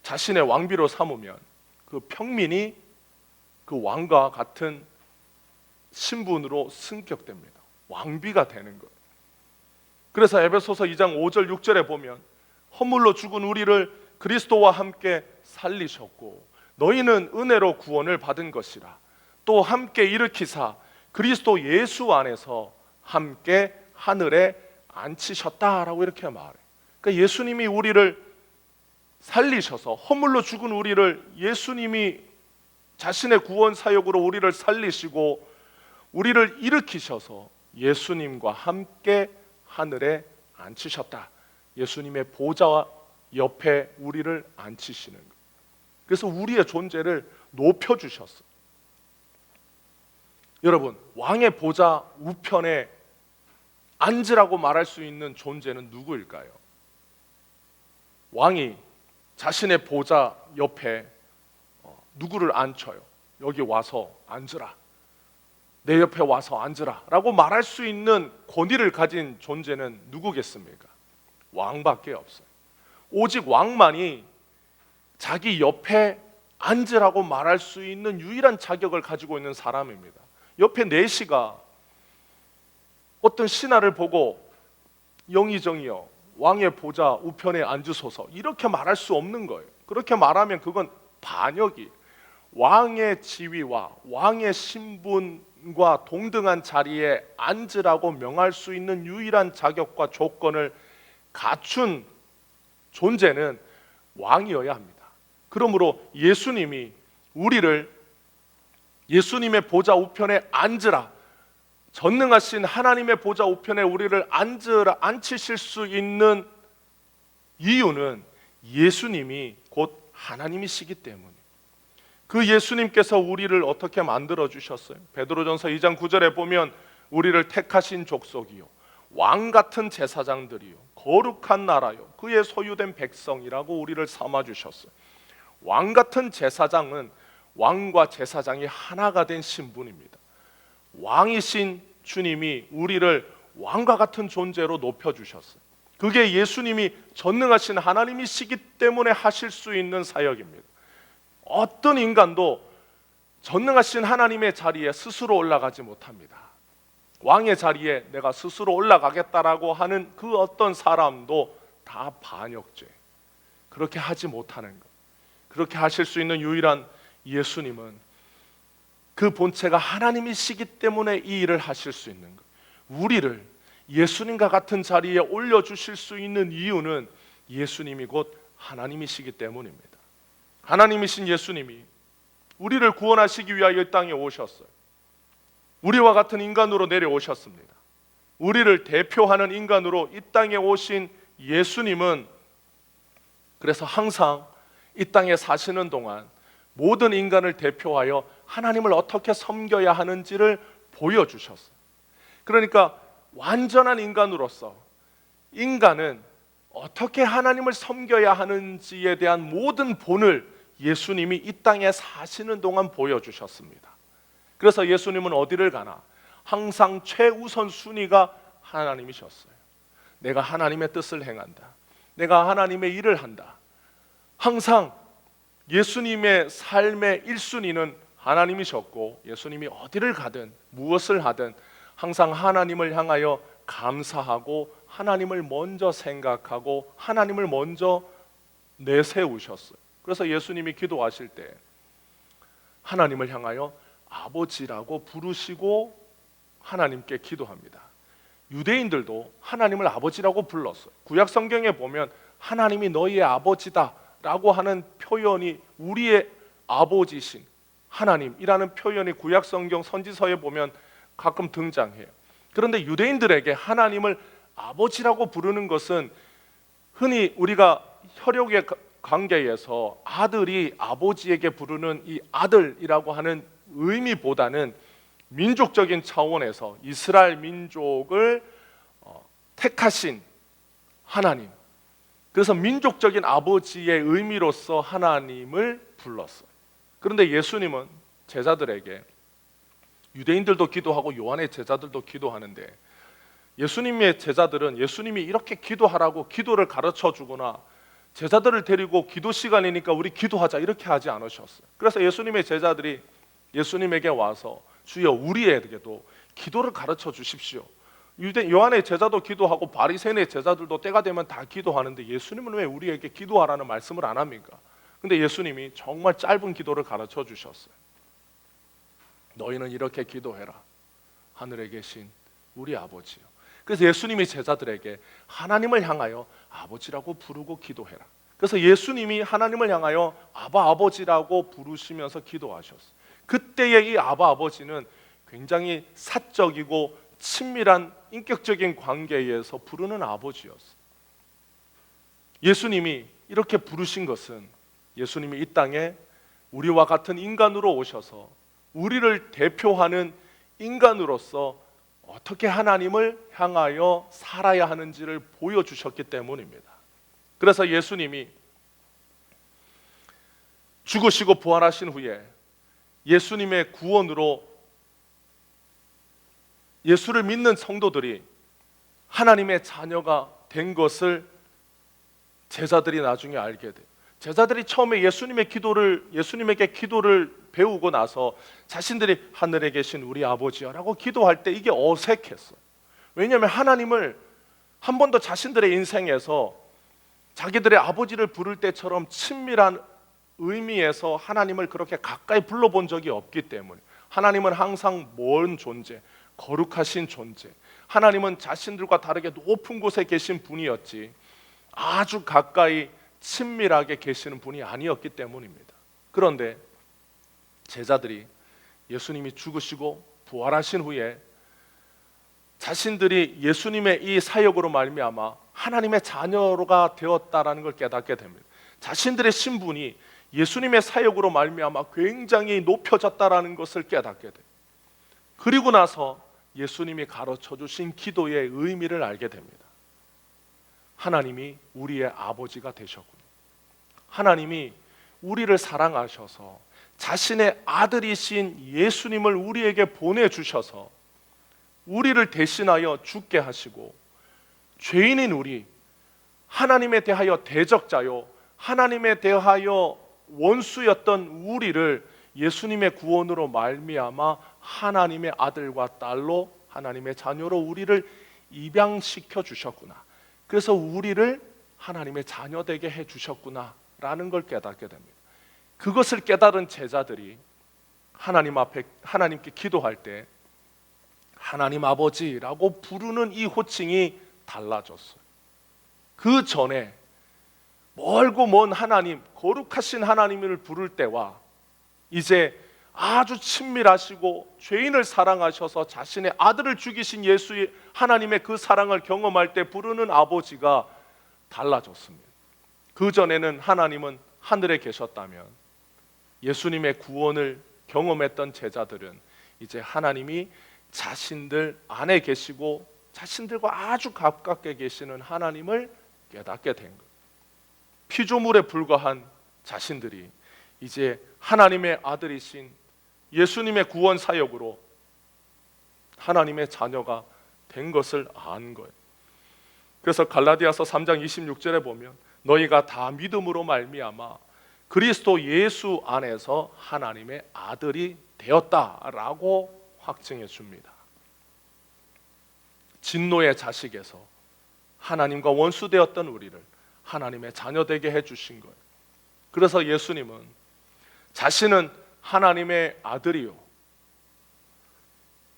자신의 왕비로 삼으면 그 평민이 그 왕과 같은 신분으로 승격됩니다. 왕비가 되는 거예요. 그래서 에베소서 2장 5절 6절에 보면 허물로 죽은 우리를 그리스도와 함께 살리셨고 너희는 은혜로 구원을 받은 것이라. 또 함께 일으키사 그리스도 예수 안에서 함께 하늘에 앉히셨다라고 이렇게 말해요. 그러니까 예수님이 우리를 살리셔서, 허물로 죽은 우리를 예수님이 자신의 구원 사역으로 우리를 살리시고 우리를 일으키셔서 예수님과 함께 하늘에 앉히셨다. 예수님의 보좌와 옆에 우리를 앉히시는 거예요. 그래서 우리의 존재를 높여주셨어요. 여러분, 왕의 보좌 우편에 앉으라고 말할 수 있는 존재는 누구일까요? 왕이 자신의 보좌 옆에 누구를 앉혀요? 여기 와서 앉으라, 내 옆에 와서 앉으라 라고 말할 수 있는 권위를 가진 존재는 누구겠습니까? 왕밖에 없어요. 오직 왕만이 자기 옆에 앉으라고 말할 수 있는 유일한 자격을 가지고 있는 사람입니다. 옆에 내시가 어떤 신하를 보고 영의정이여 왕의 보좌 우편에 앉으소서 이렇게 말할 수 없는 거예요. 그렇게 말하면 그건 반역이, 왕의 지위와 왕의 신분과 동등한 자리에 앉으라고 명할 수 있는 유일한 자격과 조건을 갖춘 존재는 왕이어야 합니다. 그러므로 예수님이 우리를 예수님의 보좌 우편에 앉으라, 전능하신 하나님의 보좌 우편에 우리를 앉히실 수 있는 이유는 예수님이 곧 하나님이시기 때문에. 그 예수님께서 우리를 어떻게 만들어 주셨어요? 베드로전서 2장 9절에 보면 우리를 택하신 족속이요 왕 같은 제사장들이요 거룩한 나라요 그의 소유된 백성이라고 우리를 삼아 주셨어요. 왕 같은 제사장은 왕과 제사장이 하나가 된 신분입니다. 왕이신 주님이 우리를 왕과 같은 존재로 높여주셨어요. 그게 예수님이 전능하신 하나님이시기 때문에 하실 수 있는 사역입니다. 어떤 인간도 전능하신 하나님의 자리에 스스로 올라가지 못합니다. 왕의 자리에 내가 스스로 올라가겠다라고 하는 그 어떤 사람도 다 반역죄. 그렇게 하지 못하는 것. 그렇게 하실 수 있는 유일한 예수님은 그 본체가 하나님이시기 때문에 이 일을 하실 수 있는 것. 우리를 예수님과 같은 자리에 올려주실 수 있는 이유는 예수님이 곧 하나님이시기 때문입니다. 하나님이신 예수님이 우리를 구원하시기 위하여 이 땅에 오셨어요. 우리와 같은 인간으로 내려오셨습니다. 우리를 대표하는 인간으로 이 땅에 오신 예수님은 그래서 항상 이 땅에 사시는 동안 모든 인간을 대표하여 하나님을 어떻게 섬겨야 하는지를 보여주셨어요. 그러니까 완전한 인간으로서 인간은 어떻게 하나님을 섬겨야 하는지에 대한 모든 본을 예수님이 이 땅에 사시는 동안 보여주셨습니다. 그래서 예수님은 어디를 가나 항상 최우선 순위가 하나님이셨어요. 내가 하나님의 뜻을 행한다. 내가 하나님의 일을 한다. 항상 예수님의 삶의 1순위는 하나님이셨고 예수님이 어디를 가든 무엇을 하든 항상 하나님을 향하여 감사하고 하나님을 먼저 생각하고 하나님을 먼저 내세우셨어요. 그래서 예수님이 기도하실 때 하나님을 향하여 아버지라고 부르시고 하나님께 기도합니다. 유대인들도 하나님을 아버지라고 불렀어요. 구약 성경에 보면 하나님이 너희의 아버지다 라고 하는 표현이 우리의 아버지신 하나님이라는 표현이 구약 성경 선지서에 보면 가끔 등장해요. 그런데 유대인들에게 하나님을 아버지라고 부르는 것은 흔히 우리가 혈육의 관계에서 아들이 아버지에게 부르는 이 아들이라고 하는 의미보다는 민족적인 차원에서 이스라엘 민족을 택하신 하나님, 그래서 민족적인 아버지의 의미로서 하나님을 불렀어요. 그런데 예수님은 제자들에게, 유대인들도 기도하고 요한의 제자들도 기도하는데 예수님의 제자들은 예수님이 이렇게 기도하라고 기도를 가르쳐 주거나 제자들을 데리고 기도 시간이니까 우리 기도하자 이렇게 하지 않으셨어요. 그래서 예수님의 제자들이 예수님에게 와서 주여 우리에게도 기도를 가르쳐 주십시오. 요한의 제자도 기도하고 바리새인의 제자들도 때가 되면 다 기도하는데 예수님은 왜 우리에게 기도하라는 말씀을 안 합니까? 근데 예수님이 정말 짧은 기도를 가르쳐 주셨어요. 너희는 이렇게 기도해라. 하늘에 계신 우리 아버지요. 그래서 예수님이 제자들에게 하나님을 향하여 아버지라고 부르고 기도해라. 그래서 예수님이 하나님을 향하여 아바 아버지라고 부르시면서 기도하셨어요. 그때의 이 아바 아버지는 굉장히 사적이고 친밀한 인격적인 관계에서 부르는 아버지였어요. 예수님이 이렇게 부르신 것은 예수님이 이 땅에 우리와 같은 인간으로 오셔서 우리를 대표하는 인간으로서 어떻게 하나님을 향하여 살아야 하는지를 보여주셨기 때문입니다. 그래서 예수님이 죽으시고 부활하신 후에 예수님의 구원으로 예수를 믿는 성도들이 하나님의 자녀가 된 것을 제자들이 나중에 알게 돼요. 제자들이 처음에 예수님에게 기도를 배우고 나서 자신들이 하늘에 계신 우리 아버지여라고 기도할 때 이게 어색했어요. 왜냐하면 하나님을 한 번도 자신들의 인생에서 자기들의 아버지를 부를 때처럼 친밀한 의미에서 하나님을 그렇게 가까이 불러본 적이 없기 때문에 하나님은 항상 먼 존재, 거룩하신 존재, 하나님은 자신들과 다르게 높은 곳에 계신 분이었지 아주 가까이 친밀하게 계시는 분이 아니었기 때문입니다. 그런데 제자들이 예수님이 죽으시고 부활하신 후에 자신들이 예수님의 이 사역으로 말미암아 하나님의 자녀가 되었다라는 걸 깨닫게 됩니다. 자신들의 신분이 예수님의 사역으로 말미암아 굉장히 높여졌다라는 것을 깨닫게 돼요. 그리고 나서 예수님이 가르쳐 주신 기도의 의미를 알게 됩니다. 하나님이 우리의 아버지가 되셨군요. 하나님이 우리를 사랑하셔서 자신의 아들이신 예수님을 우리에게 보내주셔서 우리를 대신하여 죽게 하시고 죄인인 우리, 하나님에 대하여 대적자요 하나님에 대하여 원수였던 우리를 예수님의 구원으로 말미암아 하나님의 아들과 딸로, 하나님의 자녀로 우리를 입양시켜 주셨구나. 그래서 우리를 하나님의 자녀되게 해 주셨구나 라는 걸 깨닫게 됩니다. 그것을 깨달은 제자들이 하나님 앞에 하나님께 기도할 때 하나님 아버지라고 부르는 이 호칭이 달라졌어요. 그 전에 멀고 먼 하나님, 거룩하신 하나님을 부를 때와 이제 아주 친밀하시고 죄인을 사랑하셔서 자신의 아들을 죽이신 예수의 하나님의 그 사랑을 경험할 때 부르는 아버지가 달라졌습니다. 그 전에는 하나님은 하늘에 계셨다면 예수님의 구원을 경험했던 제자들은 이제 하나님이 자신들 안에 계시고 자신들과 아주 가깝게 계시는 하나님을 깨닫게 된 것. 피조물에 불과한 자신들이 이제 하나님의 아들이신 예수님의 구원 사역으로 하나님의 자녀가 된 것을 안 거예요. 그래서 갈라디아서 3장 26절에 보면 너희가 다 믿음으로 말미암아 그리스도 예수 안에서 하나님의 아들이 되었다라고 확증해 줍니다. 진노의 자식에서 하나님과 원수되었던 우리를 하나님의 자녀되게 해주신 거예요. 그래서 예수님은 자신은 하나님의 아들이요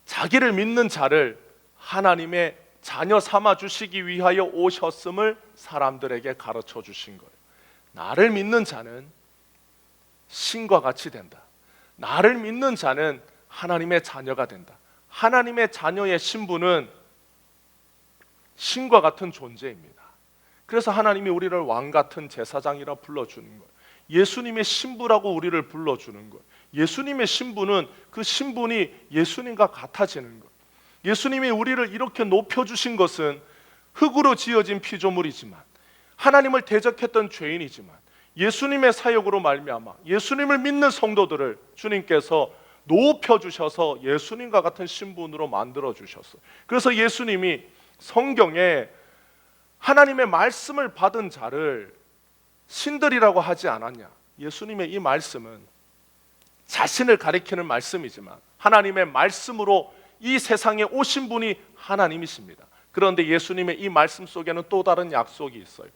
자기를 믿는 자를 하나님의 자녀 삼아 주시기 위하여 오셨음을 사람들에게 가르쳐 주신 거예요. 나를 믿는 자는 신과 같이 된다. 나를 믿는 자는 하나님의 자녀가 된다. 하나님의 자녀의 신분은 신과 같은 존재입니다. 그래서 하나님이 우리를 왕 같은 제사장이라 불러주는 거예요. 예수님의 신부라고 우리를 불러주는 거예요. 예수님의 신부는 그 신분이 예수님과 같아지는 거예요. 예수님이 우리를 이렇게 높여주신 것은 흙으로 지어진 피조물이지만 하나님을 대적했던 죄인이지만 예수님의 사역으로 말미암아 예수님을 믿는 성도들을 주님께서 높여주셔서 예수님과 같은 신분으로 만들어주셨어요. 그래서 예수님이 성경에 하나님의 말씀을 받은 자를 신들이라고 하지 않았냐. 예수님의 이 말씀은 자신을 가리키는 말씀이지만 하나님의 말씀으로 이 세상에 오신 분이 하나님이십니다. 그런데 예수님의 이 말씀 속에는 또 다른 약속이 있어요.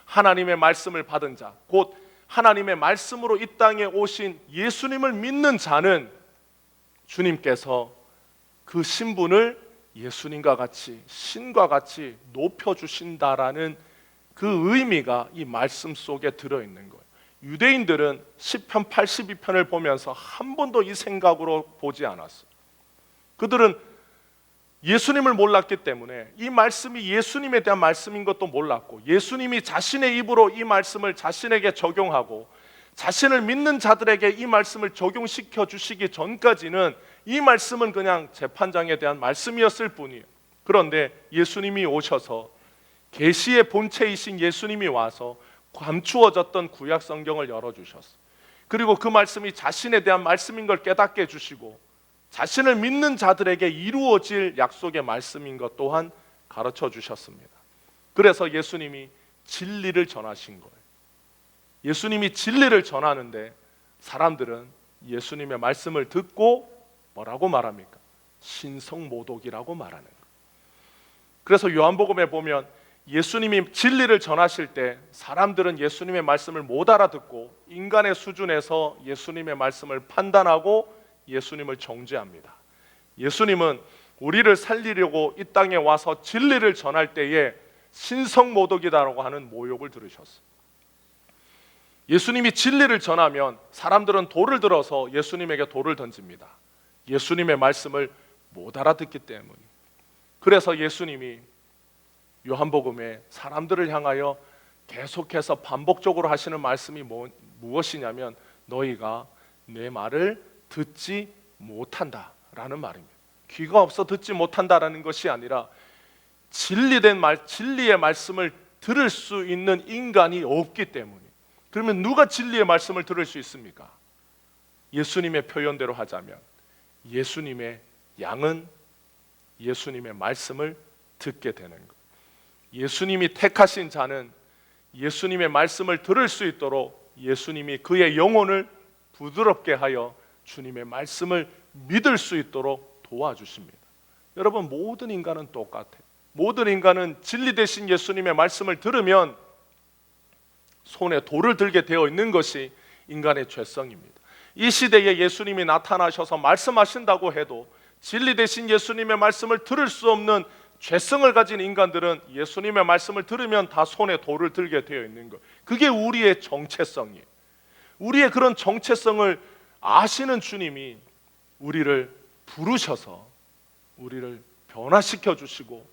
하나님의 말씀을 받은 자, 곧 하나님의 말씀으로 이 땅에 오신 예수님을 믿는 자는 주님께서 그 신분을 예수님과 같이 신과 같이 높여주신다라는 그 의미가 이 말씀 속에 들어있는 거예요. 유대인들은 시편 82편을 보면서 한 번도 이 생각으로 보지 않았어요. 그들은 예수님을 몰랐기 때문에 이 말씀이 예수님에 대한 말씀인 것도 몰랐고 예수님이 자신의 입으로 이 말씀을 자신에게 적용하고 자신을 믿는 자들에게 이 말씀을 적용시켜 주시기 전까지는 이 말씀은 그냥 재판장에 대한 말씀이었을 뿐이에요. 그런데 예수님이 오셔서 계시의 본체이신 예수님이 와서 감추어졌던 구약 성경을 열어주셨어요. 그리고 그 말씀이 자신에 대한 말씀인 걸 깨닫게 해주시고 자신을 믿는 자들에게 이루어질 약속의 말씀인 것 또한 가르쳐 주셨습니다. 그래서 예수님이 진리를 전하신 거예요. 예수님이 진리를 전하는데 사람들은 예수님의 말씀을 듣고 뭐라고 말합니까? 신성모독이라고 말하는 거예요. 그래서 요한복음에 보면 예수님이 진리를 전하실 때 사람들은 예수님의 말씀을 못 알아듣고 인간의 수준에서 예수님의 말씀을 판단하고 예수님을 정죄합니다. 예수님은 우리를 살리려고 이 땅에 와서 진리를 전할 때에 신성모독이다라고 하는 모욕을 들으셨어요. 예수님이 진리를 전하면 사람들은 돌을 들어서 예수님에게 돌을 던집니다. 예수님의 말씀을 못 알아듣기 때문에. 그래서 예수님이 요한복음에 사람들을 향하여 계속해서 반복적으로 하시는 말씀이 무엇이냐면 너희가 내 말을 듣지 못한다라는 말입니다. 귀가 없어 듣지 못한다라는 것이 아니라 진리의 말씀을 들을 수 있는 인간이 없기 때문에. 그러면 누가 진리의 말씀을 들을 수 있습니까? 예수님의 표현대로 하자면 예수님의 양은 예수님의 말씀을 듣게 되는 것. 예수님이 택하신 자는 예수님의 말씀을 들을 수 있도록 예수님이 그의 영혼을 부드럽게 하여 주님의 말씀을 믿을 수 있도록 도와주십니다. 여러분, 모든 인간은 똑같아요. 모든 인간은 진리 되신 예수님의 말씀을 들으면 손에 돌을 들게 되어 있는 것이 인간의 죄성입니다. 이 시대에 예수님이 나타나셔서 말씀하신다고 해도 진리 되신 예수님의 말씀을 들을 수 없는 죄성을 가진 인간들은 예수님의 말씀을 들으면 다 손에 돌을 들게 되어 있는 것. 그게 우리의 정체성이에요. 우리의 그런 정체성을 아시는 주님이 우리를 부르셔서 우리를 변화시켜 주시고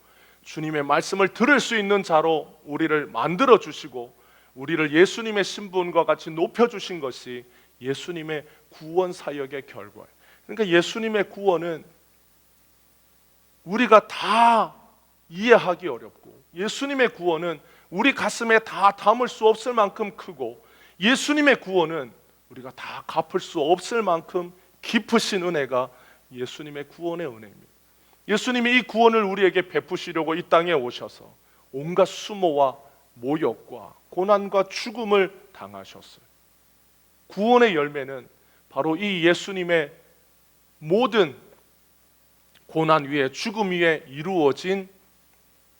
주님의 말씀을 들을 수 있는 자로 우리를 만들어 주시고 우리를 예수님의 신분과 같이 높여 주신 것이 예수님의 구원 사역의 결과예요. 그러니까 예수님의 구원은 우리가 다 이해하기 어렵고, 예수님의 구원은 우리 가슴에 다 담을 수 없을 만큼 크고, 예수님의 구원은 우리가 다 갚을 수 없을 만큼 깊으신 은혜가 예수님의 구원의 은혜입니다. 예수님이 이 구원을 우리에게 베푸시려고 이 땅에 오셔서 온갖 수모와 모욕과 고난과 죽음을 당하셨어요. 구원의 열매는 바로 이 예수님의 모든 고난 위에, 죽음 위에 이루어진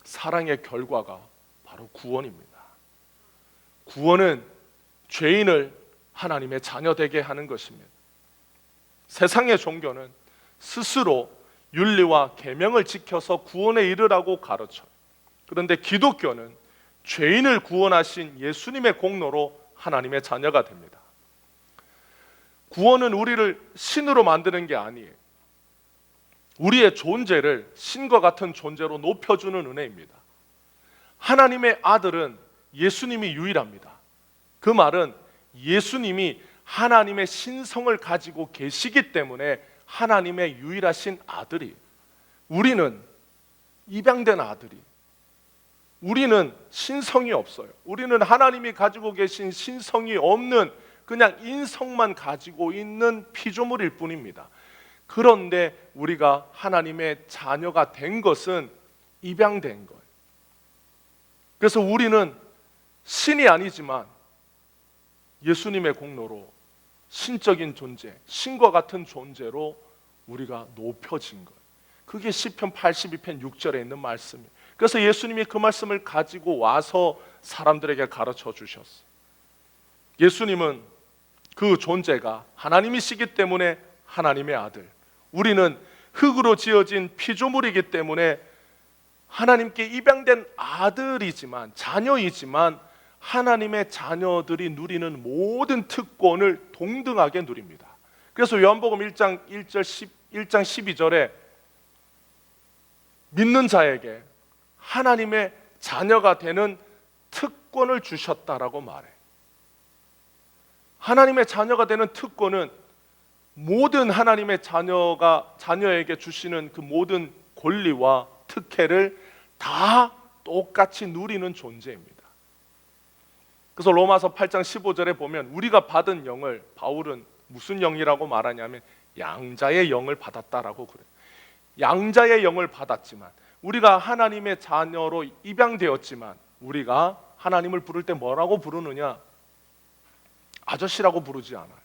사랑의 결과가 바로 구원입니다. 구원은 죄인을 하나님의 자녀 되게 하는 것입니다. 세상의 종교는 스스로 윤리와 계명을 지켜서 구원에 이르라고 가르쳐요. 그런데 기독교는 죄인을 구원하신 예수님의 공로로 하나님의 자녀가 됩니다. 구원은 우리를 신으로 만드는 게 아니에요. 우리의 존재를 신과 같은 존재로 높여주는 은혜입니다. 하나님의 아들은 예수님이 유일합니다. 그 말은 예수님이 하나님의 신성을 가지고 계시기 때문에 하나님의 유일하신 아들이, 우리는 입양된 아들이, 우리는 신성이 없어요. 우리는 하나님이 가지고 계신 신성이 없는 그냥 인성만 가지고 있는 피조물일 뿐입니다. 그런데 우리가 하나님의 자녀가 된 것은 입양된 거예요. 그래서 우리는 신이 아니지만 예수님의 공로로 신적인 존재, 신과 같은 존재로 우리가 높여진 거예요. 그게 시편 82편 6절에 있는 말씀이에요. 그래서 예수님이 그 말씀을 가지고 와서 사람들에게 가르쳐 주셨어요. 예수님은 그 존재가 하나님이시기 때문에 하나님의 아들, 우리는 흙으로 지어진 피조물이기 때문에 하나님께 입양된 아들이지만, 자녀이지만 하나님의 자녀들이 누리는 모든 특권을 동등하게 누립니다. 그래서 요한복음 1장 12절에 믿는 자에게 하나님의 자녀가 되는 특권을 주셨다라고 말해. 하나님의 자녀가 되는 특권은 모든 하나님의 자녀에게 주시는 그 모든 권리와 특혜를 다 똑같이 누리는 존재입니다. 그래서 로마서 8장 15절에 보면 우리가 받은 영을 바울은 무슨 영이라고 말하냐면 양자의 영을 받았다라고 그래요. 양자의 영을 받았지만, 우리가 하나님의 자녀로 입양되었지만 우리가 하나님을 부를 때 뭐라고 부르느냐? 아저씨라고 부르지 않아요.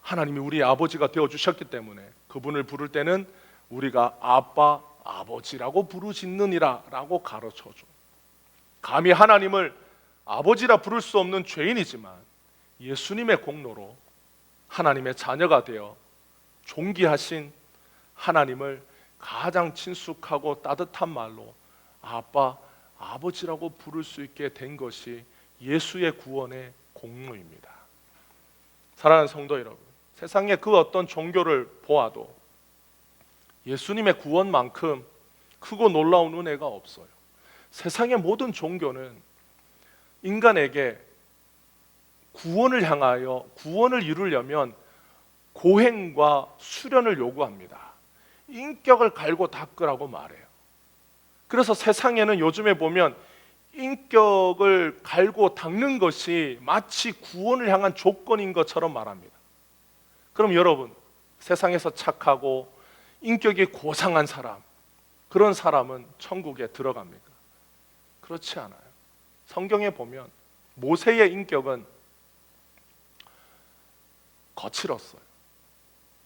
하나님이 우리의 아버지가 되어주셨기 때문에 그분을 부를 때는 우리가 아빠, 아버지라고 부르짖느니라 라고 가르쳐줘. 감히 하나님을 아버지라 부를 수 없는 죄인이지만 예수님의 공로로 하나님의 자녀가 되어 존귀하신 하나님을 가장 친숙하고 따뜻한 말로 아빠, 아버지라고 부를 수 있게 된 것이 예수의 구원의 공로입니다. 사랑하는 성도 여러분, 세상의 그 어떤 종교를 보아도 예수님의 구원만큼 크고 놀라운 은혜가 없어요. 세상의 모든 종교는 인간에게 구원을 향하여 구원을 이루려면 고행과 수련을 요구합니다. 인격을 갈고 닦으라고 말해요. 그래서 세상에는 요즘에 보면 인격을 갈고 닦는 것이 마치 구원을 향한 조건인 것처럼 말합니다. 그럼 여러분, 세상에서 착하고 인격이 고상한 사람, 그런 사람은 천국에 들어갑니까? 그렇지 않아요. 성경에 보면 모세의 인격은 거칠었어요.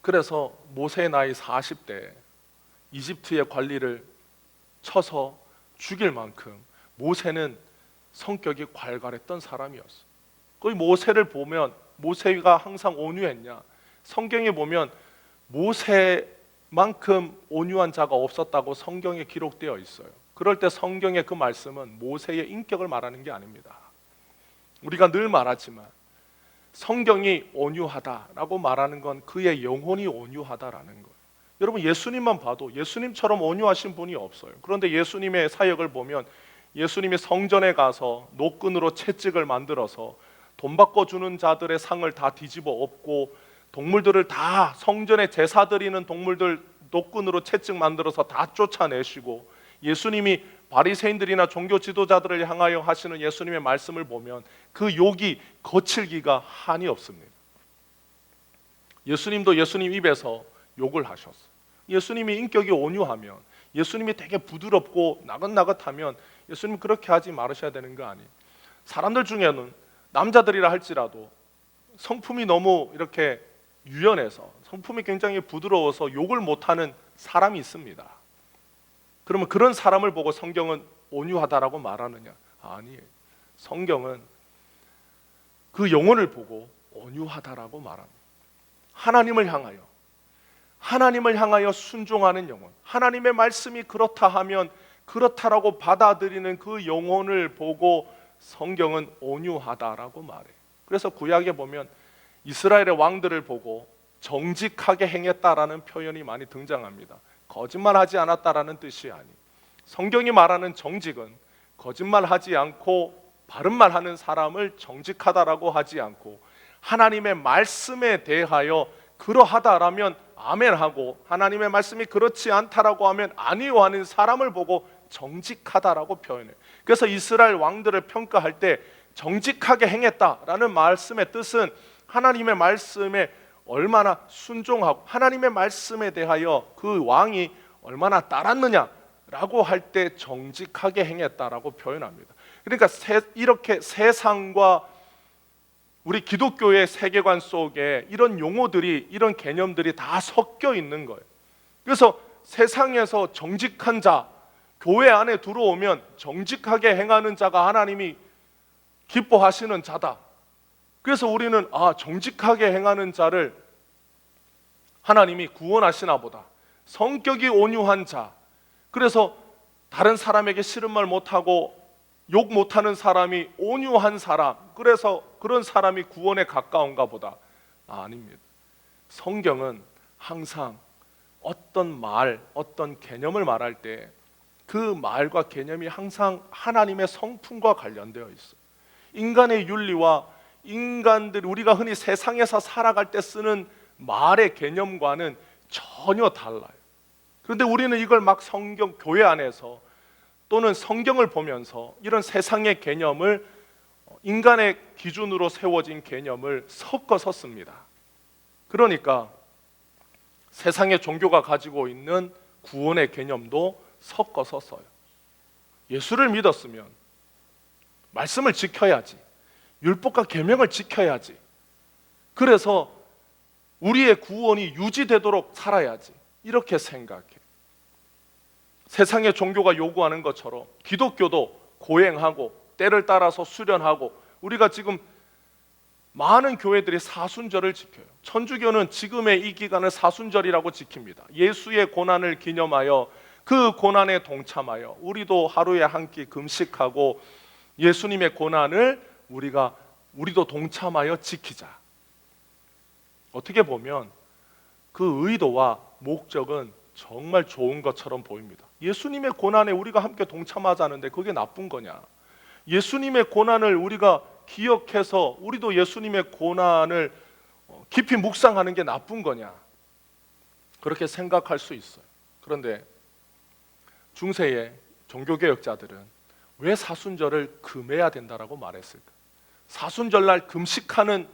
그래서 모세의 나이 40대에 이집트의 관리를 쳐서 죽일 만큼 모세는 성격이 괄괄했던 사람이었어요. 거의 모세를 보면 모세가 항상 온유했냐? 성경에 보면 모세만큼 온유한 자가 없었다고 성경에 기록되어 있어요. 그럴 때 성경의 그 말씀은 모세의 인격을 말하는 게 아닙니다. 우리가 늘 말하지만 성경이 온유하다라고 말하는 건 그의 영혼이 온유하다라는 거예요. 여러분, 예수님만 봐도 예수님처럼 온유하신 분이 없어요. 그런데 예수님의 사역을 보면 예수님이 성전에 가서 노끈으로 채찍을 만들어서 돈 바꿔주는 자들의 상을 다 뒤집어 엎고 동물들을 다 성전에 제사 드리는 동물들 노끈으로 채찍 만들어서 다 쫓아내시고, 예수님이 바리새인들이나 종교 지도자들을 향하여 하시는 예수님의 말씀을 보면 그 욕이 거칠기가 한이 없습니다. 예수님도 예수님 입에서 욕을 하셨어요. 예수님이 인격이 온유하면, 예수님이 되게 부드럽고 나긋나긋하면 예수님 그렇게 하지 말으셔야 되는 거 아니에요. 사람들 중에는 남자들이라 할지라도 성품이 너무 이렇게 유연해서, 성품이 굉장히 부드러워서 욕을 못하는 사람이 있습니다. 그러면 그런 사람을 보고 성경은 온유하다라고 말하느냐? 아니에요. 성경은 그 영혼을 보고 온유하다라고 말합니다. 하나님을 향하여 순종하는 영혼, 하나님의 말씀이 그렇다 하면 그렇다라고 받아들이는 그 영혼을 보고 성경은 온유하다라고 말해요. 그래서 구약에 보면 이스라엘의 왕들을 보고 정직하게 행했다라는 표현이 많이 등장합니다. 거짓말하지 않았다라는 뜻이 아니. 성경이 말하는 정직은 거짓말하지 않고 바른 말하는 사람을 정직하다라고 하지 않고, 하나님의 말씀에 대하여 그러하다라면 아멘하고, 하나님의 말씀이 그렇지 않다라고 하면 아니요 하는 사람을 보고 정직하다라고 표현해요. 그래서 이스라엘 왕들을 평가할 때 정직하게 행했다라는 말씀의 뜻은 하나님의 말씀에 얼마나 순종하고 하나님의 말씀에 대하여 그 왕이 얼마나 따랐느냐라고 할 때 정직하게 행했다라고 표현합니다. 그러니까 이렇게 세상과 우리 기독교의 세계관 속에 이런 용어들이, 이런 개념들이 다 섞여 있는 거예요. 그래서 세상에서 정직한 자, 교회 안에 들어오면 정직하게 행하는 자가 하나님이 기뻐하시는 자다. 그래서 우리는 정직하게 행하는 자를 하나님이 구원하시나 보다. 성격이 온유한 자, 그래서 다른 사람에게 싫은 말 못하고 욕 못하는 사람이 온유한 사람, 그래서 그런 사람이 구원에 가까운가 보다. 아닙니다. 성경은 항상 어떤 말, 어떤 개념을 말할 때 그 말과 개념이 항상 하나님의 성품과 관련되어 있어요. 인간의 윤리와 인간들, 우리가 흔히 세상에서 살아갈 때 쓰는 말의 개념과는 전혀 달라요. 그런데 우리는 이걸 막 성경, 교회 안에서 또는 성경을 보면서 이런 세상의 개념을, 인간의 기준으로 세워진 개념을 섞어서 씁니다. 그러니까 세상의 종교가 가지고 있는 구원의 개념도 섞어서 써요. 예수를 믿었으면 말씀을 지켜야지, 율법과 계명을 지켜야지, 그래서 우리의 구원이 유지되도록 살아야지, 이렇게 생각해. 세상의 종교가 요구하는 것처럼 기독교도 고행하고 때를 따라서 수련하고, 우리가 지금 많은 교회들이 사순절을 지켜요. 천주교는 지금의 이 기간을 사순절이라고 지킵니다. 예수의 고난을 기념하여 그 고난에 동참하여 우리도 하루에 한 끼 금식하고 예수님의 고난을 우리도 동참하여 지키자. 어떻게 보면 그 의도와 목적은 정말 좋은 것처럼 보입니다. 예수님의 고난에 우리가 함께 동참하자는데 그게 나쁜 거냐? 예수님의 고난을 우리가 기억해서 우리도 예수님의 고난을 깊이 묵상하는 게 나쁜 거냐? 그렇게 생각할 수 있어요. 그런데 중세의 종교개혁자들은 왜 사순절을 금해야 된다라고 말했을까? 사순절날 금식하는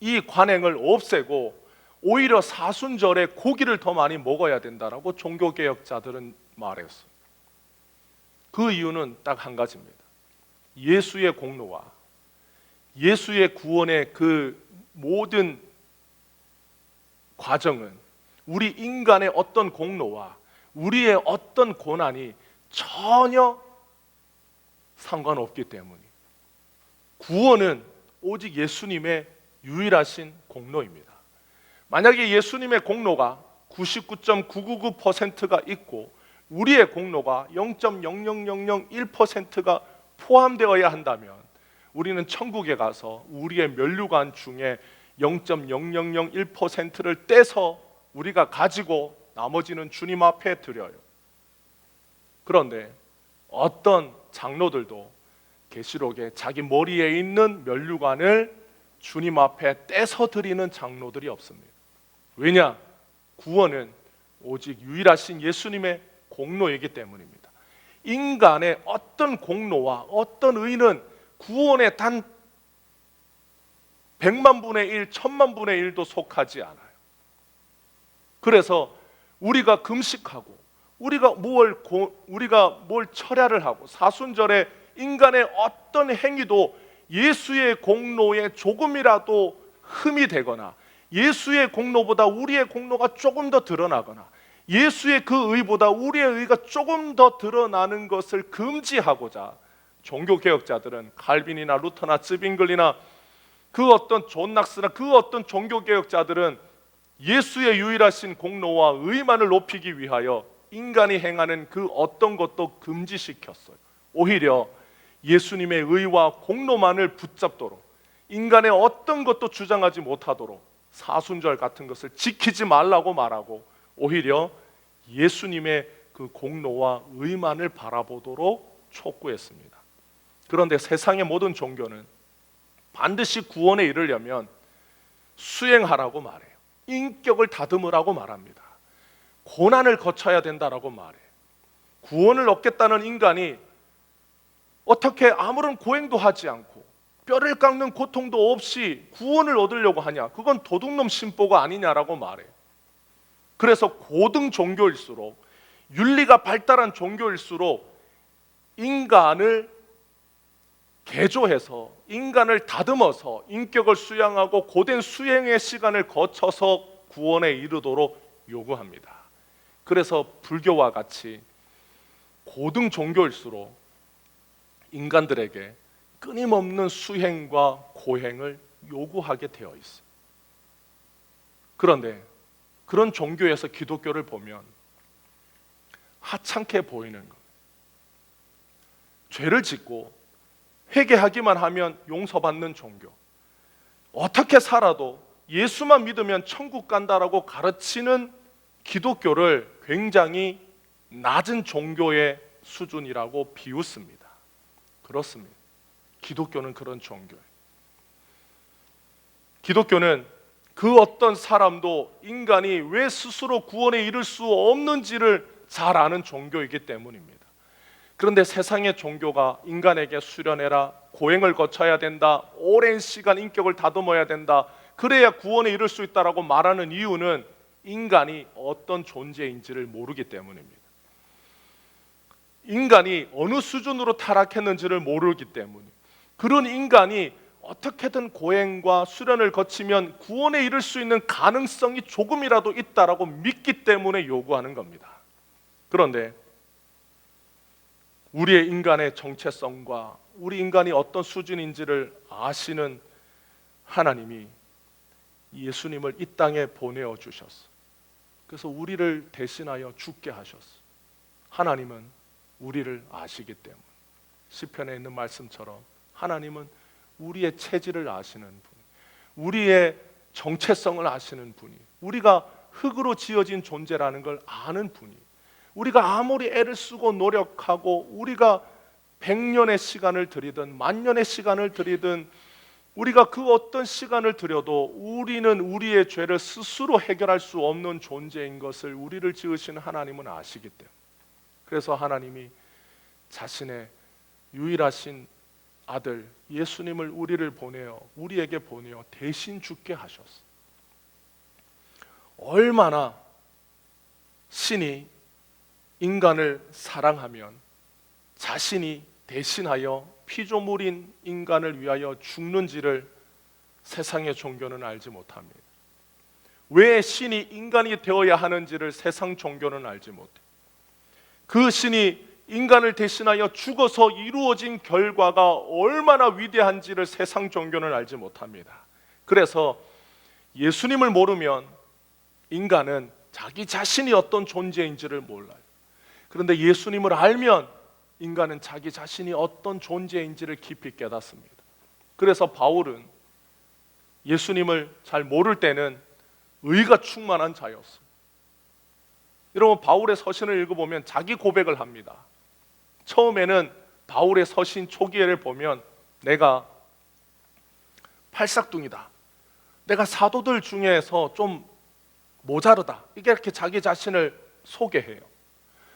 이 관행을 없애고 오히려 사순절에 고기를 더 많이 먹어야 된다라고 종교개혁자들은 말했어요. 그 이유는 딱 한 가지입니다. 예수의 공로와 예수의 구원의 그 모든 과정은 우리 인간의 어떤 공로와 우리의 어떤 고난이 전혀 상관없기 때문이에요. 구원은 오직 예수님의 유일하신 공로입니다. 만약에 예수님의 공로가 99.999%가 있고 우리의 공로가 0.00001%가 포함되어야 한다면 우리는 천국에 가서 우리의 면류관 중에 0.0001%를 떼서 우리가 가지고 나머지는 주님 앞에 드려요. 그런데 어떤 장로들도 계시록에 자기 머리에 있는 면류관을 주님 앞에 떼서 드리는 장로들이 없습니다. 왜냐? 구원은 오직 유일하신 예수님의 공로이기 때문입니다. 인간의 어떤 공로와 어떤 의는 구원의 단 100만 분의 1, 1000만 분의 1도 속하지 않아요. 그래서 우리가 금식하고 우리가 뭘 철야를 하고 사순절에 인간의 어떤 행위도 예수의 공로에 조금이라도 흠이 되거나 예수의 공로보다 우리의 공로가 조금 더 드러나거나 예수의 그 의보다 우리의 의가 조금 더 드러나는 것을 금지하고자 종교개혁자들은 칼빈이나 루터나 츠빙글리나 그 어떤 존 낙스나 그 어떤 종교개혁자들은 예수의 유일하신 공로와 의만을 높이기 위하여 인간이 행하는 그 어떤 것도 금지시켰어요. 오히려 예수님의 의와 공로만을 붙잡도록 인간의 어떤 것도 주장하지 못하도록 사순절 같은 것을 지키지 말라고 말하고 오히려 예수님의 그 공로와 의만을 바라보도록 촉구했습니다. 그런데 세상의 모든 종교는 반드시 구원에 이르려면 수행하라고 말해요. 인격을 다듬으라고 말합니다. 고난을 거쳐야 된다라고 말해요. 구원을 얻겠다는 인간이 어떻게 아무런 고행도 하지 않고 뼈를 깎는 고통도 없이 구원을 얻으려고 하냐? 그건 도둑놈 신보가 아니냐라고 말해요. 그래서 고등 종교일수록 윤리가 발달한 종교일수록 인간을 개조해서 인간을 다듬어서 인격을 수양하고 고된 수행의 시간을 거쳐서 구원에 이르도록 요구합니다. 그래서 불교와 같이 고등 종교일수록 인간들에게 끊임없는 수행과 고행을 요구하게 되어 있어요. 그런데 그런 종교에서 기독교를 보면 하찮게 보이는 것. 죄를 짓고 회개하기만 하면 용서받는 종교. 어떻게 살아도 예수만 믿으면 천국 간다라고 가르치는 기독교를 굉장히 낮은 종교의 수준이라고 비웃습니다. 그렇습니다. 기독교는 그런 종교예요. 기독교는 그 어떤 사람도 인간이 왜 스스로 구원에 이를 수 없는지를 잘 아는 종교이기 때문입니다. 그런데 세상의 종교가 인간에게 수련해라, 고행을 거쳐야 된다, 오랜 시간 인격을 다듬어야 된다, 그래야 구원에 이를 수 있다라고 말하는 이유는 인간이 어떤 존재인지를 모르기 때문입니다. 인간이 어느 수준으로 타락했는지를 모르기 때문에 그런 인간이 어떻게든 고행과 수련을 거치면 구원에 이를 수 있는 가능성이 조금이라도 있다라고 믿기 때문에 요구하는 겁니다. 그런데 우리의 인간의 정체성과 우리 인간이 어떤 수준인지를 아시는 하나님이 예수님을 이 땅에 보내어 주셨어. 그래서 우리를 대신하여 죽게 하셨어. 하나님은 우리를 아시기 때문에 시편에 있는 말씀처럼 하나님은 우리의 체질을 아시는 분, 우리의 정체성을 아시는 분이, 우리가 흙으로 지어진 존재라는 걸 아는 분이, 우리가 아무리 애를 쓰고 노력하고 우리가 100년의 시간을 들이든 만년의 시간을 들이든 우리가 그 어떤 시간을 들여도 우리는 우리의 죄를 스스로 해결할 수 없는 존재인 것을 우리를 지으신 하나님은 아시기 때문에, 그래서 하나님이 자신의 유일하신 아들 예수님을 우리에게 보내어 대신 죽게 하셨어. 얼마나 신이 인간을 사랑하면 자신이 대신하여 피조물인 인간을 위하여 죽는지를 세상의 종교는 알지 못합니다. 왜 신이 인간이 되어야 하는지를 세상 종교는 알지 못해. 그 신이 인간을 대신하여 죽어서 이루어진 결과가 얼마나 위대한지를 세상 종교는 알지 못합니다. 그래서 예수님을 모르면 인간은 자기 자신이 어떤 존재인지를 몰라요. 그런데 예수님을 알면 인간은 자기 자신이 어떤 존재인지를 깊이 깨닫습니다. 그래서 바울은 예수님을 잘 모를 때는 의가 충만한 자였어요. 여러분, 바울의 서신을 읽어보면 자기 고백을 합니다. 처음에는 바울의 서신 초기를 보면 내가 팔싹둥이다, 내가 사도들 중에서 좀 모자르다, 이렇게 자기 자신을 소개해요.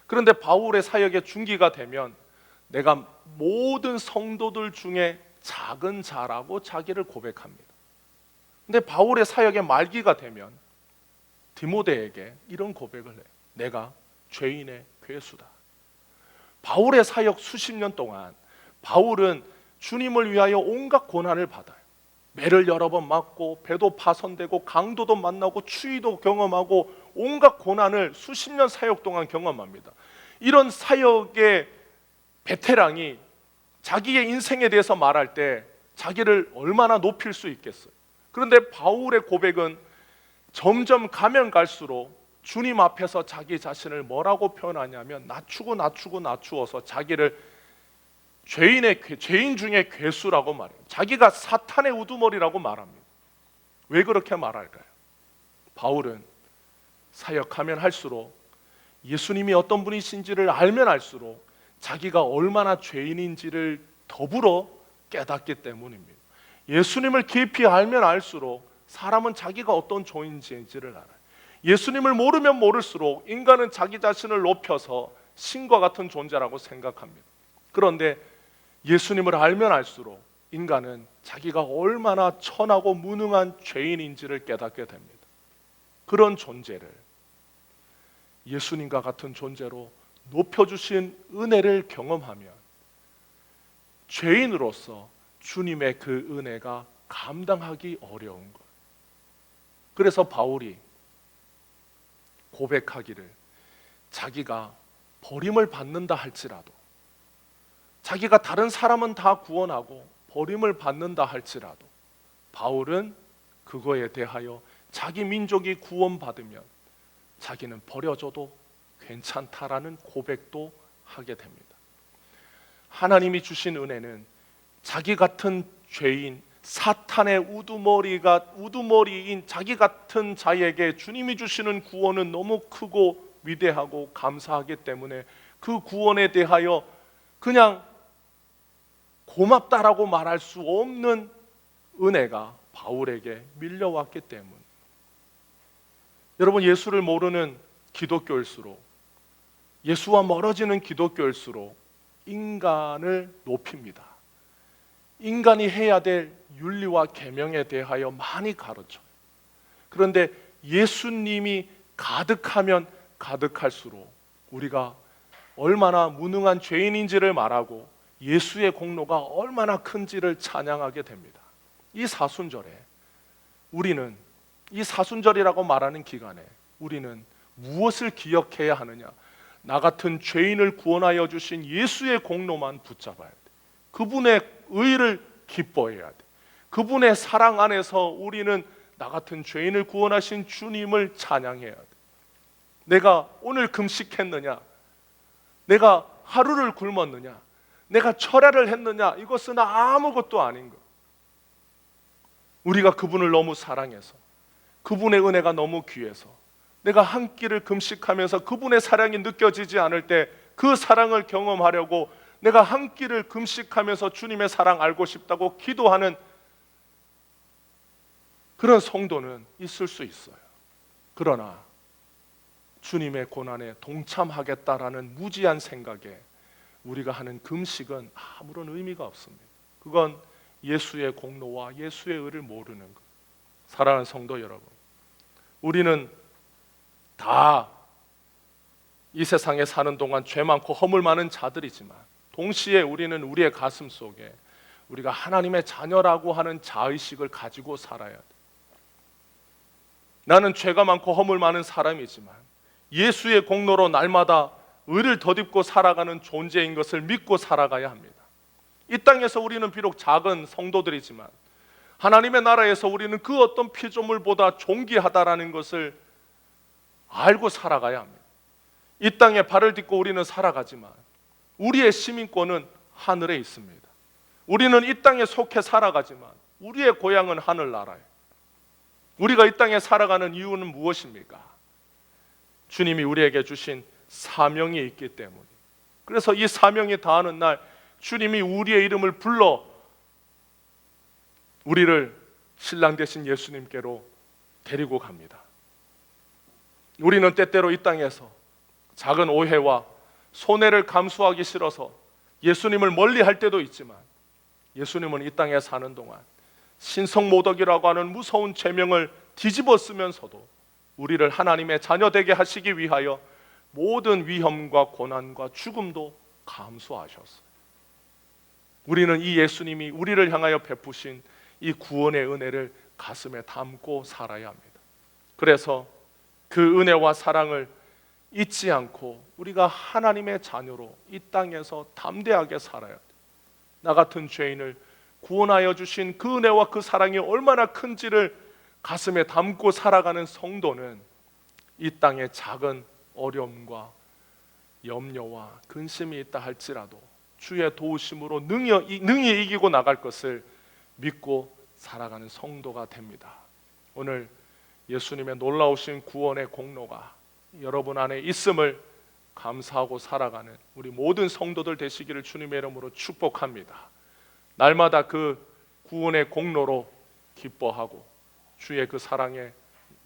그런데 바울의 사역의 중기가 되면 내가 모든 성도들 중에 작은 자라고 자기를 고백합니다. 근데 바울의 사역의 말기가 되면 디모데에게 이런 고백을 해요. 내가 죄인의 괴수다. 바울의 사역 수십 년 동안 바울은 주님을 위하여 온갖 고난을 받아요. 매를 여러 번 맞고 배도 파손되고 강도도 만나고 추위도 경험하고 온갖 고난을 수십 년 사역 동안 경험합니다. 이런 사역의 베테랑이 자기의 인생에 대해서 말할 때 자기를 얼마나 높일 수 있겠어요? 그런데 바울의 고백은 점점 가면 갈수록 주님 앞에서 자기 자신을 뭐라고 표현하냐면 낮추어서 자기를 죄인 중에 괴수라고 말해요. 자기가 사탄의 우두머리라고 말합니다. 왜 그렇게 말할까요? 바울은 사역하면 할수록, 예수님이 어떤 분이신지를 알면 알수록 자기가 얼마나 죄인인지를 더불어 깨닫기 때문입니다. 예수님을 깊이 알면 알수록 사람은 자기가 어떤 존재인지를 알아요. 예수님을 모르면 모를수록 인간은 자기 자신을 높여서 신과 같은 존재라고 생각합니다. 그런데 예수님을 알면 알수록 인간은 자기가 얼마나 천하고 무능한 죄인인지를 깨닫게 됩니다. 그런 존재를 예수님과 같은 존재로 높여주신 은혜를 경험하면 죄인으로서 주님의 그 은혜가 감당하기 어려운 것. 그래서 바울이 고백하기를, 자기가 버림을 받는다 할지라도, 자기가 다른 사람은 다 구원하고 버림을 받는다 할지라도 바울은 그거에 대하여 자기 민족이 구원받으면 자기는 버려져도 괜찮다라는 고백도 하게 됩니다. 하나님이 주신 은혜는 자기 같은 죄인, 사탄의 우두머리인 자기 같은 자에게 주님이 주시는 구원은 너무 크고 위대하고 감사하기 때문에 그 구원에 대하여 그냥 고맙다라고 말할 수 없는 은혜가 바울에게 밀려왔기 때문. 여러분, 예수를 모르는 기독교일수록, 예수와 멀어지는 기독교일수록 인간을 높입니다. 인간이 해야 될 윤리와 계명에 대하여 많이 가르쳐요. 그런데 예수님이 가득하면 가득할수록 우리가 얼마나 무능한 죄인인지를 말하고 예수의 공로가 얼마나 큰지를 찬양하게 됩니다. 이 사순절이라고 말하는 기간에 우리는 무엇을 기억해야 하느냐? 나 같은 죄인을 구원하여 주신 예수의 공로만 붙잡아야 돼. 그분의 의를 기뻐해야 돼. 그분의 사랑 안에서 우리는 나 같은 죄인을 구원하신 주님을 찬양해야 돼. 내가 오늘 금식했느냐? 내가 하루를 굶었느냐? 내가 철야를 했느냐? 이것은 아무것도 아닌 것. 우리가 그분을 너무 사랑해서, 그분의 은혜가 너무 귀해서 내가 한 끼를 금식하면서 그분의 사랑이 느껴지지 않을 때 그 사랑을 경험하려고 내가 한 끼를 금식하면서 주님의 사랑 알고 싶다고 기도하는 그런 성도는 있을 수 있어요. 그러나 주님의 고난에 동참하겠다라는 무지한 생각에 우리가 하는 금식은 아무런 의미가 없습니다. 그건 예수의 공로와 예수의 의를 모르는 것. 사랑하는 성도 여러분, 우리는 다 이 세상에 사는 동안 죄 많고 허물 많은 자들이지만 동시에 우리는 우리의 가슴 속에 우리가 하나님의 자녀라고 하는 자의식을 가지고 살아야 돼. 나는 죄가 많고 허물 많은 사람이지만 예수의 공로로 날마다 의를 덧입고 살아가는 존재인 것을 믿고 살아가야 합니다. 이 땅에서 우리는 비록 작은 성도들이지만 하나님의 나라에서 우리는 그 어떤 피조물보다 존귀하다라는 것을 알고 살아가야 합니다. 이 땅에 발을 딛고 우리는 살아가지만 우리의 시민권은 하늘에 있습니다. 우리는 이 땅에 속해 살아가지만 우리의 고향은 하늘나라예요. 우리가 이 땅에 살아가는 이유는 무엇입니까? 주님이 우리에게 주신 사명이 있기 때문에. 그래서 이 사명이 다하는 날 주님이 우리의 이름을 불러 우리를 신랑 되신 예수님께로 데리고 갑니다. 우리는 때때로 이 땅에서 작은 오해와 손해를 감수하기 싫어서 예수님을 멀리 할 때도 있지만 예수님은 이 땅에 사는 동안 신성모독이라고 하는 무서운 죄명을 뒤집어 쓰면서도 우리를 하나님의 자녀 되게 하시기 위하여 모든 위험과 고난과 죽음도 감수하셨어요. 우리는 이 예수님이 우리를 향하여 베푸신 이 구원의 은혜를 가슴에 담고 살아야 합니다. 그래서 그 은혜와 사랑을 잊지 않고 우리가 하나님의 자녀로 이 땅에서 담대하게 살아야 돼요. 나 같은 죄인을 구원하여 주신 그 은혜와 그 사랑이 얼마나 큰지를 가슴에 담고 살아가는 성도는 이 땅에 작은 어려움과 염려와 근심이 있다 할지라도 주의 도우심으로 능히 이기고 나갈 것을 믿고 살아가는 성도가 됩니다. 오늘 예수님의 놀라우신 구원의 공로가 여러분 안에 있음을 감사하고 살아가는 우리 모든 성도들 되시기를 주님의 이름으로 축복합니다. 날마다 그 구원의 공로로 기뻐하고 주의 그 사랑에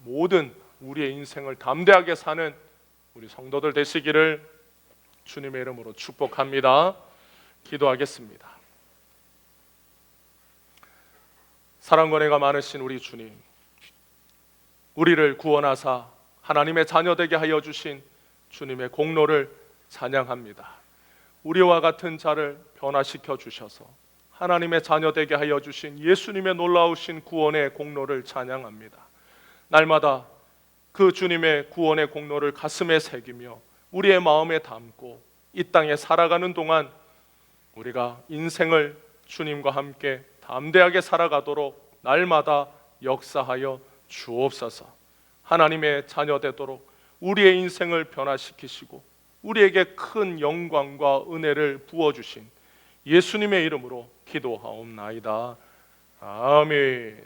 모든 우리의 인생을 담대하게 사는 우리 성도들 되시기를 주님의 이름으로 축복합니다. 기도하겠습니다. 사랑과 은혜가 많으신 우리 주님, 우리를 구원하사 하나님의 자녀 되게 하여 주신 주님의 공로를 찬양합니다. 우리와 같은 자를 변화시켜 주셔서 하나님의 자녀 되게 하여 주신 예수님의 놀라우신 구원의 공로를 찬양합니다. 날마다 그 주님의 구원의 공로를 가슴에 새기며 우리의 마음에 담고 이 땅에 살아가는 동안 우리가 인생을 주님과 함께 담대하게 살아가도록 날마다 역사하여 주옵소서. 하나님의 자녀 되도록 우리의 인생을 변화시키시고 우리에게 큰 영광과 은혜를 부어주신 예수님의 이름으로 기도하옵나이다. 아멘.